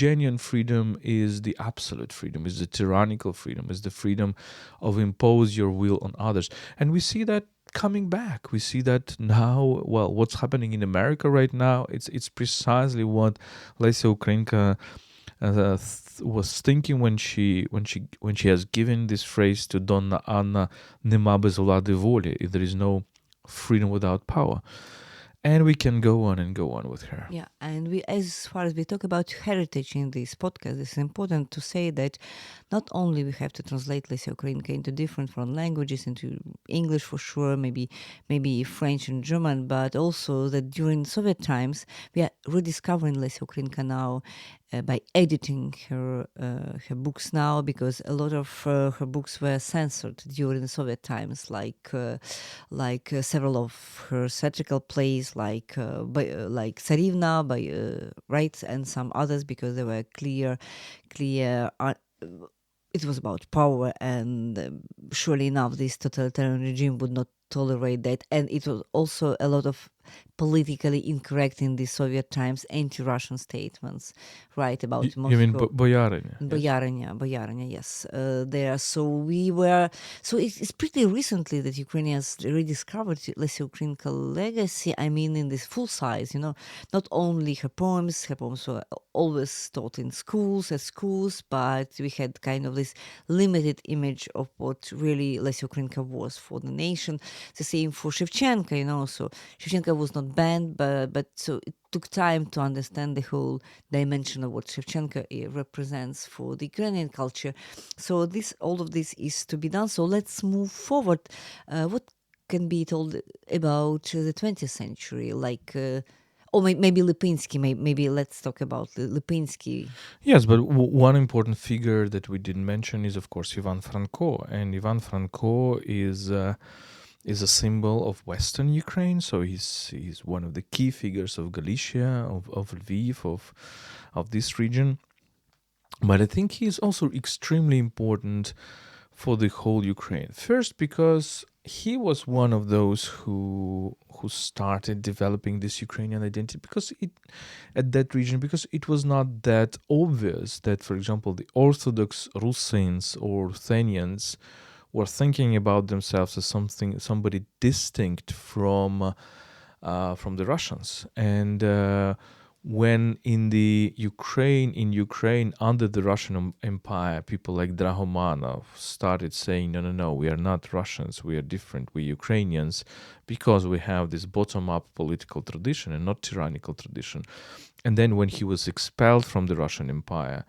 Speaker 3: genuine freedom is the absolute freedom, is the tyrannical freedom, is the freedom of impose your will on others. And we see that coming back. We see that now. Well, what's happening in America right now? It's precisely what Lesia Ukrainka was thinking when she has given this phrase to Donna Anna, "Nема bez влади волі," there is no freedom without power. And we can go on and go on with her.
Speaker 2: Yeah, and we, as far as we talk about heritage in this podcast, it's important to say that not only we have to translate Lesia Ukrainka into different foreign languages, into English for sure, maybe French and German, but also that during Soviet times we are rediscovering Lesia Ukrainka now by editing her books now, because a lot of her books were censored during the Soviet times, like several of her satirical plays, like Tsarivna by right, and some others, because they were clear. It was about power, and surely enough, this totalitarian regime would not tolerate that. And it was also a lot of politically incorrect in the Soviet times anti-Russian statements, right, about Moscow.
Speaker 3: You mean Boyarinya?
Speaker 2: Boyarinya, yes. There, so it's pretty recently that Ukrainians rediscovered Lesia Ukrainka legacy. I mean, in this full size, not only her poems were always taught in schools, but we had kind of this limited image of what really Lesia Ukrainka was for the nation. The same for Shevchenko, so Shevchenko was not banned, but so it took time to understand the whole dimension of what Shevchenko represents for the Ukrainian culture. So all of this is to be done. So let's move forward. What can be told about the 20th century, or maybe Lipinski? Maybe let's talk about Lipinski.
Speaker 3: Yes, but one important figure that we didn't mention is, of course, Ivan Franko. And Ivan Franko is a symbol of Western Ukraine. So he's one of the key figures of Galicia, of Lviv, of this region. But I think he's also extremely important for the whole Ukraine. First, because he was one of those who started developing this Ukrainian identity, because it was not that obvious that, for example, the Orthodox Rusyns or Ruthenians were thinking about themselves as somebody distinct from the Russians. And when in Ukraine under the Russian Empire, people like Drahomanov started saying, no, we are not Russians, we are different, we're Ukrainians, because we have this bottom-up political tradition and not tyrannical tradition. And then when he was expelled from the Russian Empire,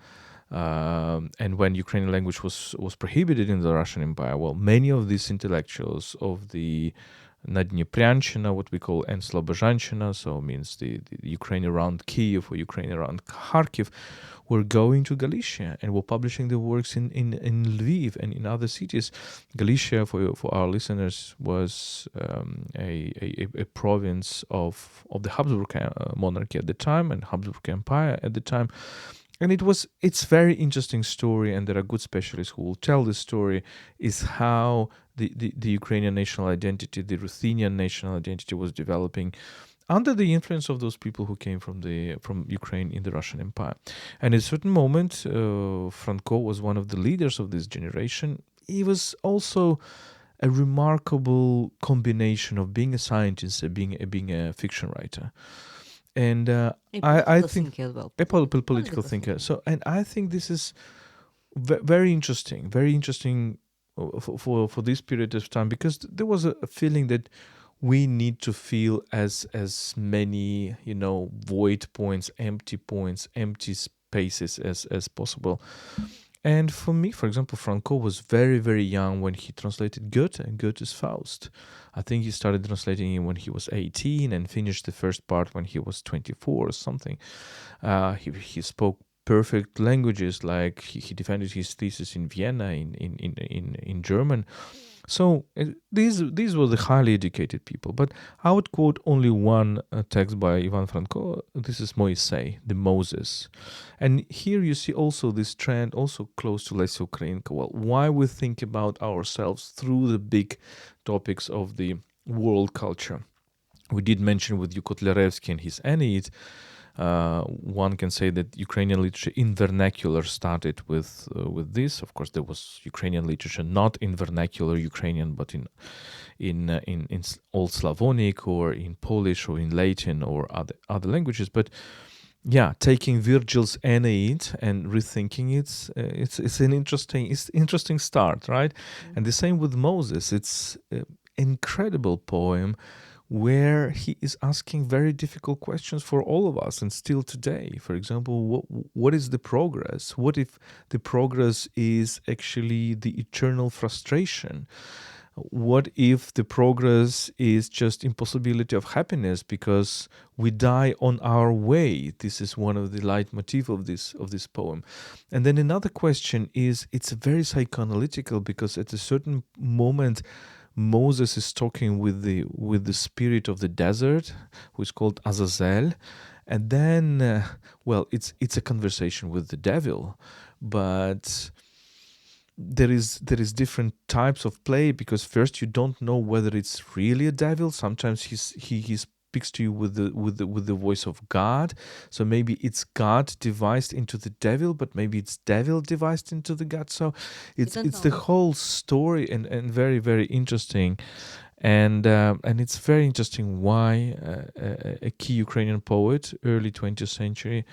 Speaker 3: and when Ukrainian language was prohibited in the Russian Empire, well, many of these intellectuals of the Nadnepranщина, what we call, and Slobozhanщина, so means the Ukraine around Kyiv or Ukraine around Kharkiv, were going to Galicia and were publishing their works in Lviv and in other cities. Galicia, for our listeners, was a province of the Habsburg monarchy at the time and Habsburg Empire at the time. And it's very interesting story, and there are good specialists who will tell this story, is how the Ukrainian national identity, the Ruthenian national identity, was developing under the influence of those people who came from Ukraine in the Russian Empire. And at a certain moment, Franko was one of the leaders of this generation. He was also a remarkable combination of being a scientist and being a fiction writer. And I think a political thinker. So, and I think this is very interesting for this period of time, because there was a feeling that we need to feel as many void points, empty spaces as possible. And for me, for example, Franko was very, very young when he translated Goethe and Goethe's Faust. I think he started translating it when he was 18 and finished the first part when he was 24 or something. He spoke perfect languages, like he defended his thesis in Vienna in German. So these were the highly educated people. But I would quote only one text by Ivan Franko. This is Moisei, the Moses. And here you see also this trend, also close to Lesia Ukrainka. Well, why we think about ourselves through the big topics of the world culture. we did mention with Kotlяревsky and his Aeneid. One can say that Ukrainian literature in vernacular started with this. Of course, there was Ukrainian literature not in vernacular Ukrainian, but in Old Slavonic or in Polish or in Latin or other languages. But yeah, taking Virgil's Aeneid and rethinking it, it's an interesting start, right?
Speaker 2: Mm-hmm.
Speaker 3: And the same with Moses. It's an incredible poem where he is asking very difficult questions for all of us and still today. For example, what is the progress? What if the progress is actually the eternal frustration? What if the progress is just impossibility of happiness because we die on our way? This is one of the leitmotif of this poem. And then another question is, it's very psychoanalytical, because at a certain moment Moses is talking with the spirit of the desert, who is called Azazel, and then it's a conversation with the devil, but there is different types of play, because first you don't know whether it's really a devil. Sometimes he speaks to you with the voice of God, so maybe it's God devised into the devil, but maybe it's devil devised into the God. So it's the whole story, and very, very interesting, and it's very interesting why a key Ukrainian poet, early 20th century,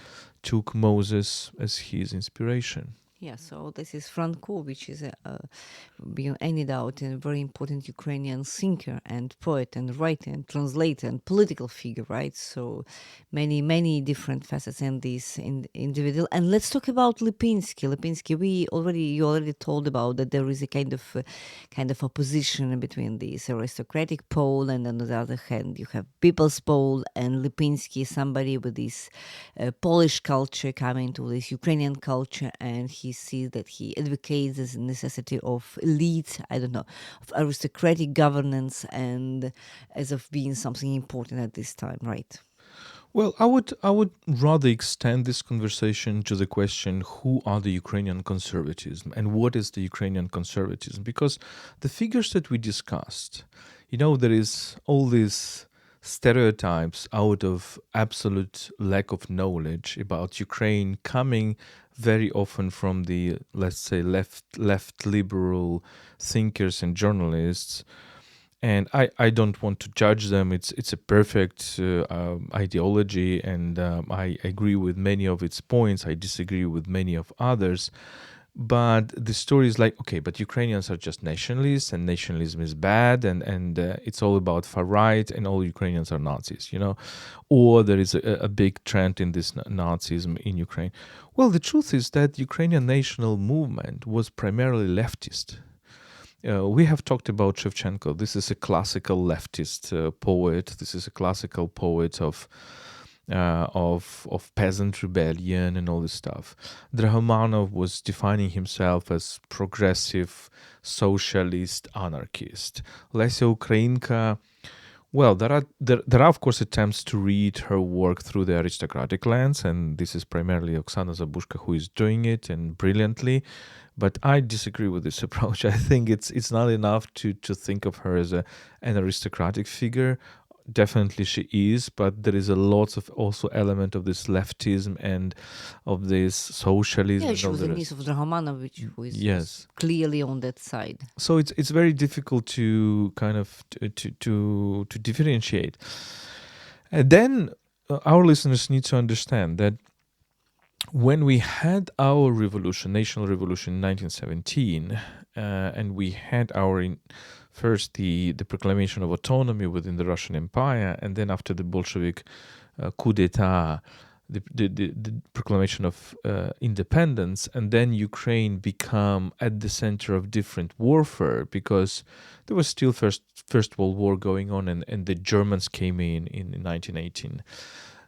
Speaker 3: took Moses as his inspiration.
Speaker 2: Yeah, so this is Franco, which is beyond any doubt a very important Ukrainian thinker and poet and writer and translator and political figure, right? So many different facets in this individual. And let's talk about Lipinski. Lipinski, you already told about that there is a kind of opposition between this aristocratic Pole, and on the other hand you have people's Pole, and Lipinski is somebody with this Polish culture coming to this Ukrainian culture, and he sees that he advocates the necessity of elite, of aristocratic governance, and as of being something important at this time, right?
Speaker 3: Well, I would rather extend this conversation to the question, who are the Ukrainian conservatism and what is the Ukrainian conservatism? Because the figures that we discussed, there is all these stereotypes out of absolute lack of knowledge about Ukraine, coming very often from the, let's say, left liberal thinkers and journalists. And I don't want to judge them. It's a perfect ideology, and I agree with many of its points. I disagree with many of others. But the story is like, okay, but Ukrainians are just nationalists, and nationalism is bad, and it's all about far right, and all Ukrainians are Nazis, or there is a big trend in this Nazism in Ukraine. Well, the truth is that Ukrainian national movement was primarily leftist. We have talked about Shevchenko. This is a classical leftist poet. This is a classical poet of peasant rebellion and all this stuff. Drahomanov was defining himself as progressive, socialist, anarchist. Lesia Ukrainka, well, there are of course attempts to read her work through the aristocratic lens, and this is primarily Oksana Zabushka who is doing it, and brilliantly. But I disagree with this approach. I think it's not enough to think of her as an aristocratic figure. Definitely she is, but there is a lot of also element of this leftism and of this socialism.
Speaker 2: Yeah, she was a niece of Drahomanov, who is
Speaker 3: yes,
Speaker 2: clearly on that side.
Speaker 3: So it's very difficult to kind of to differentiate. And then our listeners need to understand that when we had our revolution, national revolution in 1917, and we had our first the proclamation of autonomy within the Russian Empire, and then after the Bolshevik coup d'etat, the proclamation of independence, and then Ukraine became at the center of different warfare, because there was still First World War going on, and the Germans came in 1918.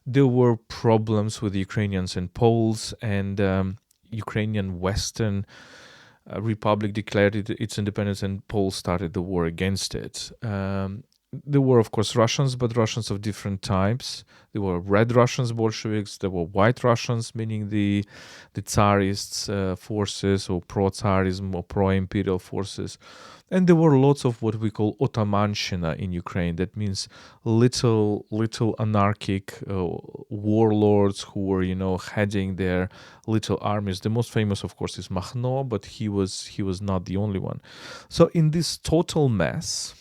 Speaker 3: There were problems with Ukrainians and Poles, and Ukrainian Western Republic declared its independence, and Poles started the war against it. there were, of course, Russians, but Russians of different types. There were Red Russians, Bolsheviks. There were White Russians, meaning the Tsarists forces, or pro-Tsarism or pro-imperial forces. And there were lots of what we call Otamanshina in Ukraine. That means little anarchic warlords who were, heading their little armies. The most famous, of course, is Makhno, but he was not the only one. So in this total mess,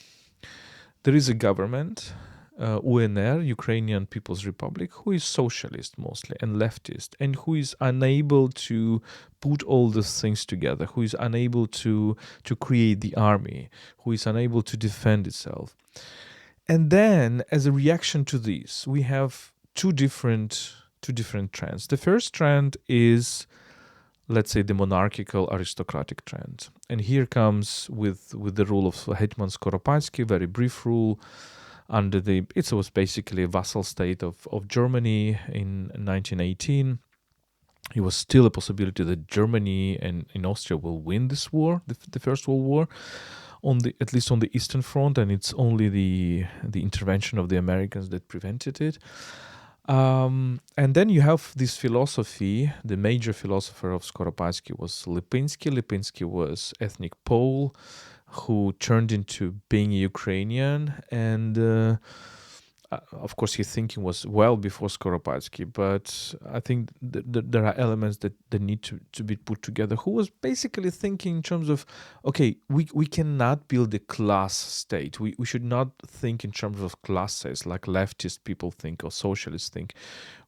Speaker 3: there is a government, UNR, Ukrainian People's Republic, who is socialist mostly and leftist, and who is unable to put all these things together, who is unable to create the army, who is unable to defend itself. And then, as a reaction to this, we have two different trends. The first trend is, let's say, the monarchical aristocratic trend. And here comes with the rule of Hetman Skoropadsky, very brief rule, it was basically a vassal state of Germany in 1918. It was still a possibility that Germany and in Austria will win this war, the First World War, at least on the Eastern Front, and it's only the intervention of the Americans that prevented it. And then you have this philosophy. The major philosopher of Skoropadsky was Lipinski. Lipinski was ethnic Pole who turned into being Ukrainian, and of course his thinking was well before Skoropadsky, but I think there are elements that need to be put together. Who was basically thinking in terms of, okay, we cannot build a class state. We should not think in terms of classes like leftist people think or socialists think.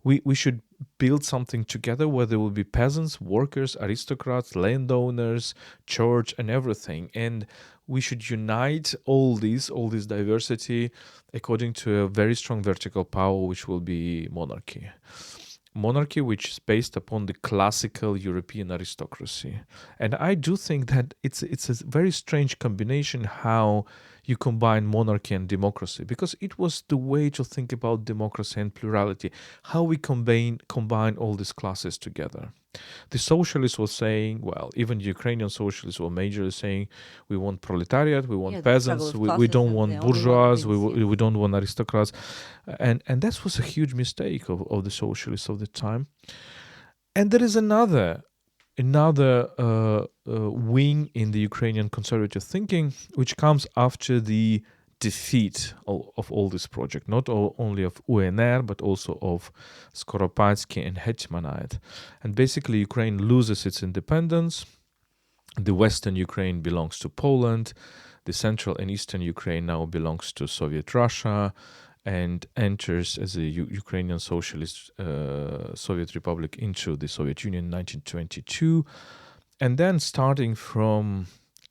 Speaker 3: We should build something together where there will be peasants, workers, aristocrats, landowners, church, and everything. And we should unite all this diversity according to a very strong vertical power, which will be monarchy. Monarchy, which is based upon the classical European aristocracy. And I do think that it's a very strange combination how you combine monarchy and democracy, because it was the way to think about democracy and plurality, how we combine all these classes together. The socialists were saying, well, even Ukrainian socialists were majorly saying, we want proletariat, we want peasants, we don't want bourgeois, we don't want aristocrats. And that was a huge mistake of the socialists of the time. And there is another wing in the Ukrainian conservative thinking, which comes after the defeat of all this project, not only of UNR, but also of Skoropadsky and Hetmanate. And basically, Ukraine loses its independence. The Western Ukraine belongs to Poland. The Central and Eastern Ukraine now belongs to Soviet Russia and enters as a Ukrainian Socialist Soviet Republic into the Soviet Union in 1922.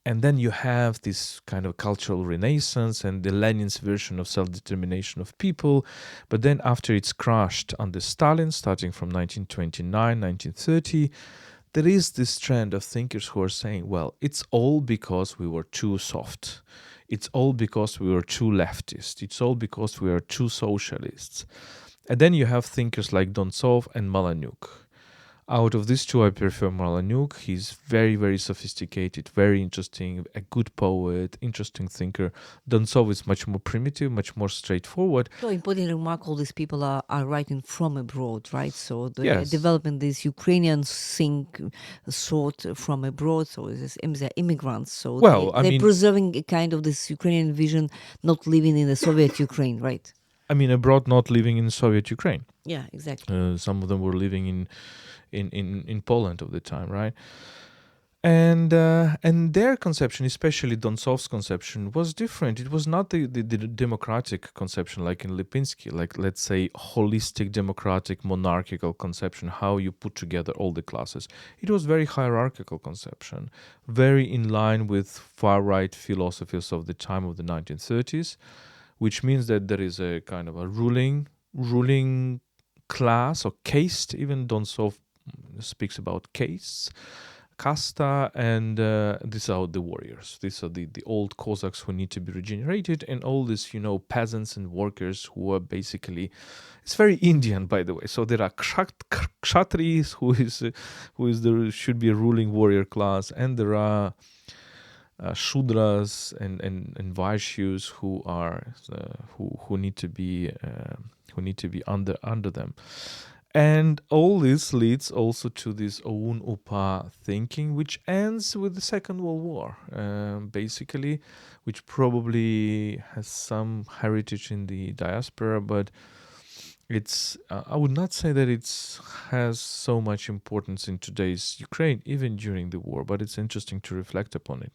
Speaker 3: And then you have this kind of cultural renaissance and the Lenin's version of self-determination of people. But then after it's crushed under Stalin, starting from 1929, 1930, there is this trend of thinkers who are saying, well, it's all because we were too soft. It's all because we were too leftist. It's all because we are too socialists. And then you have thinkers like Dontsov and Malanyuk. Out of these two, I prefer Malanyuk. He's very, very sophisticated, very interesting, a good poet, interesting thinker. Dontsov is much more primitive, much more straightforward.
Speaker 2: So important remark, all these people are writing from abroad, right? So they're developing this Ukrainian thought from abroad. So they're immigrants. So they're preserving a kind of this Ukrainian vision, not living in the Soviet Ukraine, right?
Speaker 3: I mean, abroad, not living in Soviet Ukraine.
Speaker 2: Yeah, exactly.
Speaker 3: Some of them were living in Poland at the time, right? And their conception, especially Dontsov's conception, was different. It was not the democratic conception like in Lipinski, like, let's say, holistic, democratic, monarchical conception, how you put together all the classes. It was very hierarchical conception, very in line with far-right philosophies of the time of the 1930s, which means that there is a kind of a ruling class or caste. Even Dontsov speaks about castes, kasta, and these are the warriors. These are the old Cossacks who need to be regenerated, and all these, peasants and workers who are basically, it's very Indian, by the way. So there are kshatris, who should be a ruling warrior class, and there are shudras and vaishyus who need to be under them. And all this leads also to this own upa thinking, which ends with the Second World War, basically, which probably has some heritage in the diaspora, but it's I would not say that it has so much importance in today's Ukraine, even during the war, but it's interesting to reflect upon it.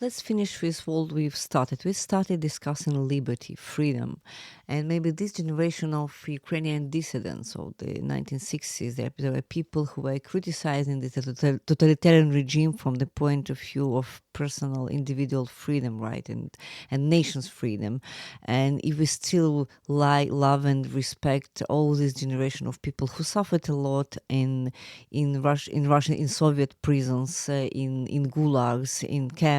Speaker 2: Let's finish with what we've started. We started discussing liberty, freedom, and maybe this generation of Ukrainian dissidents of the 1960s, there were people who were criticizing the totalitarian regime from the point of view of personal individual freedom, right, and nation's freedom. And if we still love and respect all this generation of people who suffered a lot in Russia, in Soviet prisons, in gulags, in camps,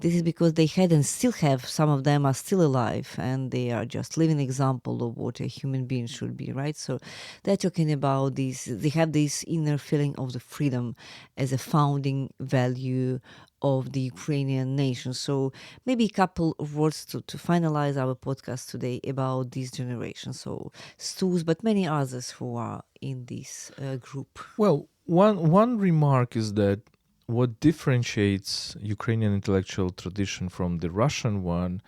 Speaker 2: this is because they had and still have, some of them are still alive, and they are just living example of what a human being should be, right? So they're talking about this, they have this inner feeling of the freedom as a founding value of the Ukrainian nation. So maybe a couple of words to finalize our podcast today about this generation. So Stus, but many others who are in this group.
Speaker 3: Well, one remark is that what differentiates Ukrainian intellectual tradition from the Russian one,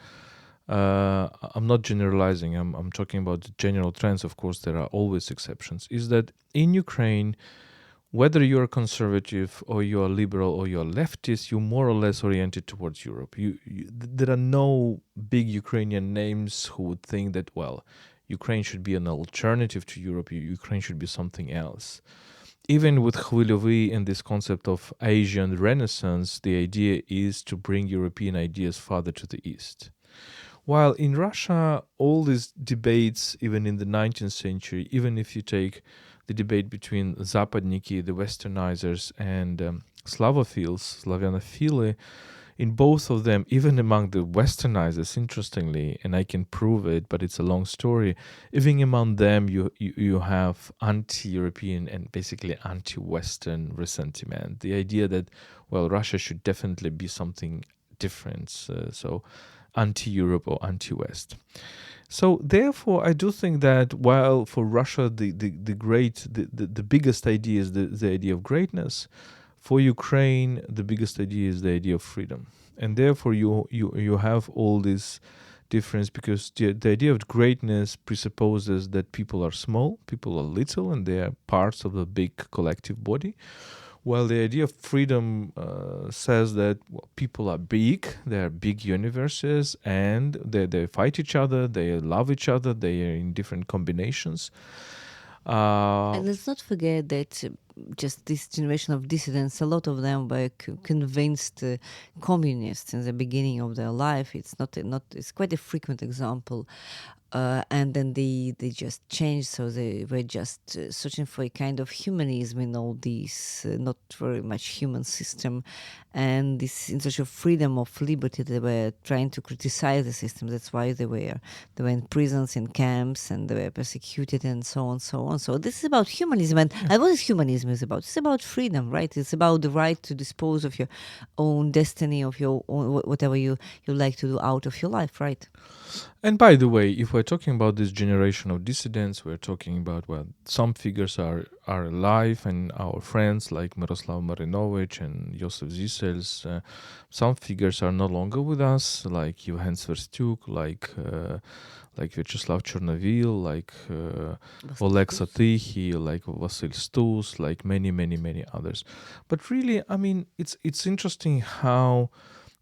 Speaker 3: I'm not generalizing, I'm talking about the general trends, of course there are always exceptions, is that in Ukraine, whether you're conservative or you're liberal or you're leftist, you're more or less oriented towards Europe. There are no big Ukrainian names who would think that, well, Ukraine should be an alternative to Europe, Ukraine should be something else. Even with Khvylyovy and this concept of Asian Renaissance, the idea is to bring European ideas farther to the east. While in Russia, all these debates, even in the 19th century, even if you take the debate between Zapadniki, the westernizers, and Slavophiles, Slavyanophili, in both of them, even among the westernizers, interestingly, and I can prove it, but it's a long story, even among them you have anti-European and basically anti-Western resentment. The idea that, well, Russia should definitely be something different, so anti-Europe or anti-West. So therefore, I do think that while for Russia the biggest idea is the idea of greatness, for Ukraine the biggest idea is the idea of freedom, and therefore you have all this difference, because the idea of greatness presupposes that people are small, people are little, and they are parts of a big collective body. While the idea of freedom says that people are big, they are big universes, and they fight each other, they love each other, they are in different combinations.
Speaker 2: And let's not forget that just this generation of dissidents, a lot of them were convinced communists in the beginning of their life. It's it's quite a frequent example. And then they just changed, so they were just searching for a kind of humanism in all these not very much human system, and this in search of freedom, of liberty. They were trying to criticize the system. That's why they were in prisons, in camps, and they were persecuted, and so on, so on. So this is about humanism, and what is humanism is about? It's about freedom, right? It's about the right to dispose of your own destiny, of your own, whatever you like to do out of your life, right?
Speaker 3: And by the way, if we're talking about this generation of dissidents, we're talking about, well, some figures are alive, and our friends like Miroslav Marinovich and Josef Zisels. Some figures are no longer with us, like Yevhen Sverstyuk, like Vyacheslav Chernovil, like Oleg Satychy, like Vasyl Stus, like many, many, many others. But really, I mean, it's interesting how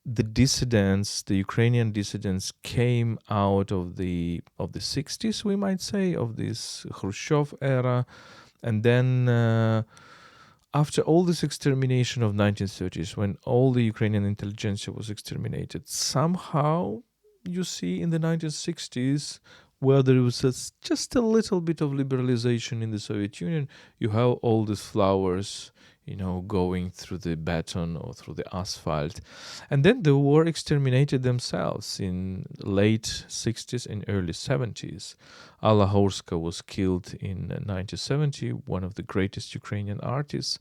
Speaker 3: the dissidents, the Ukrainian dissidents, came out of the 60s, we might say, of this Khrushchev era, and then after all this extermination of 1930s, when all the Ukrainian intelligentsia was exterminated, somehow you see in the 1960s where there was just a little bit of liberalization in the Soviet Union, you have all these flowers, going through the beton or through the asphalt. And then the war exterminated themselves in late 60s and early 70s. Alla Horska was killed in 1970, one of the greatest Ukrainian artists.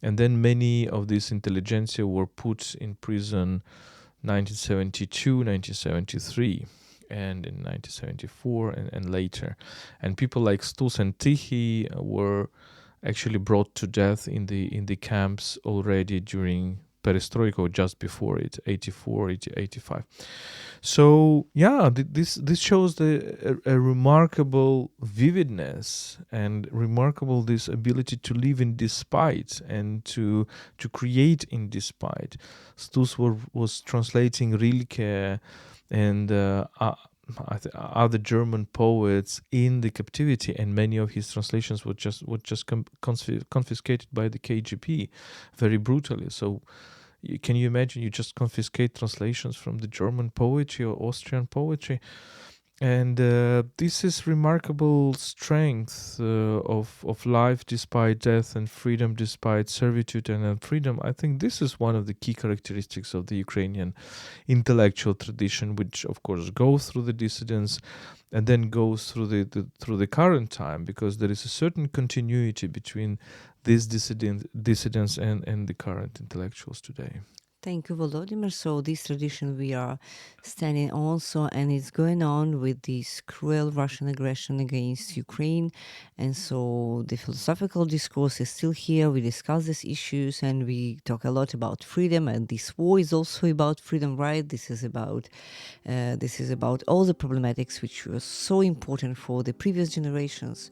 Speaker 3: And then many of these intelligentsia were put in prison 1972, 1973. And in 1974 and later. And people like Stus and Tichy were actually brought to death in the camps already during perestroika or just before it, 84, 85. So this shows a remarkable vividness and remarkable this ability to live in despite and to create in despite. Stus was translating Rilke and other German poets in the captivity, and many of his translations were just confiscated by the KGB very brutally. So can you imagine, you just confiscate translations from the German poetry or Austrian poetry? And this is remarkable strength of life despite death and freedom despite servitude and unfreedom. I think this is one of the key characteristics of the Ukrainian intellectual tradition, which of course goes through the dissidents and then goes through the current time, because there is a certain continuity between these dissidents and the current intellectuals today.
Speaker 2: Thank you, Volodymyr. So this tradition we are standing also, and it's going on with this cruel Russian aggression against Ukraine. And so the philosophical discourse is still here. We discuss these issues and we talk a lot about freedom, and this war is also about freedom, right? This is about all the problematics which were so important for the previous generations.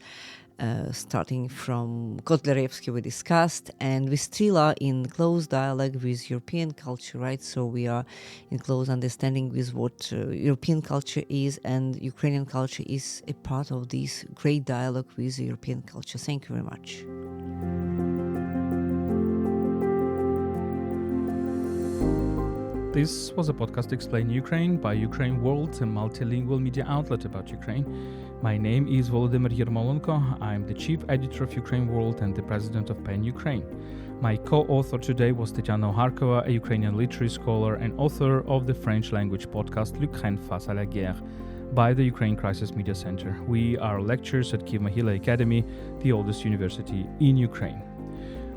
Speaker 2: Starting from Kotlerevsky we discussed, and we still are in close dialogue with European culture, right? So we are in close understanding with what European culture is, and Ukrainian culture is a part of this great dialogue with European culture. Thank you very much.
Speaker 1: This was a podcast Explain Ukraine by UkraineWorld, a multilingual media outlet about Ukraine. My name is Volodymyr Yermolenko. I'm the chief editor of UkraineWorld and the president of PEN Ukraine. My co-author today was Tetyana Ogarkova, a Ukrainian literary scholar and author of the French language podcast L'Ukraine face à la guerre by the Ukraine Crisis Media Center. We are lecturers at Kyiv-Mohyla Academy, the oldest university in Ukraine.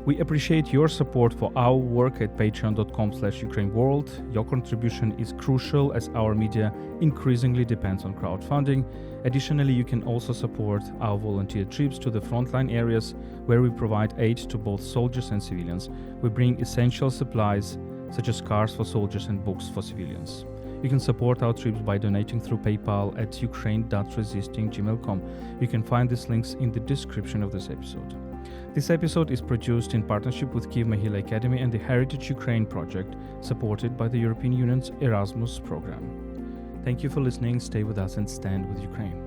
Speaker 1: We appreciate your support for our work at patreon.com/UkraineWorld. Your contribution is crucial as our media increasingly depends on crowdfunding. Additionally, you can also support our volunteer trips to the frontline areas where we provide aid to both soldiers and civilians. We bring essential supplies such as cars for soldiers and books for civilians. You can support our trips by donating through PayPal at ukraine.resisting@gmail.com. You can find these links in the description of this episode. This episode is produced in partnership with Kyiv-Mohyla Academy and the Heritage Ukraine project, supported by the European Union's Erasmus program. Thank you for listening. Stay with us and stand with Ukraine.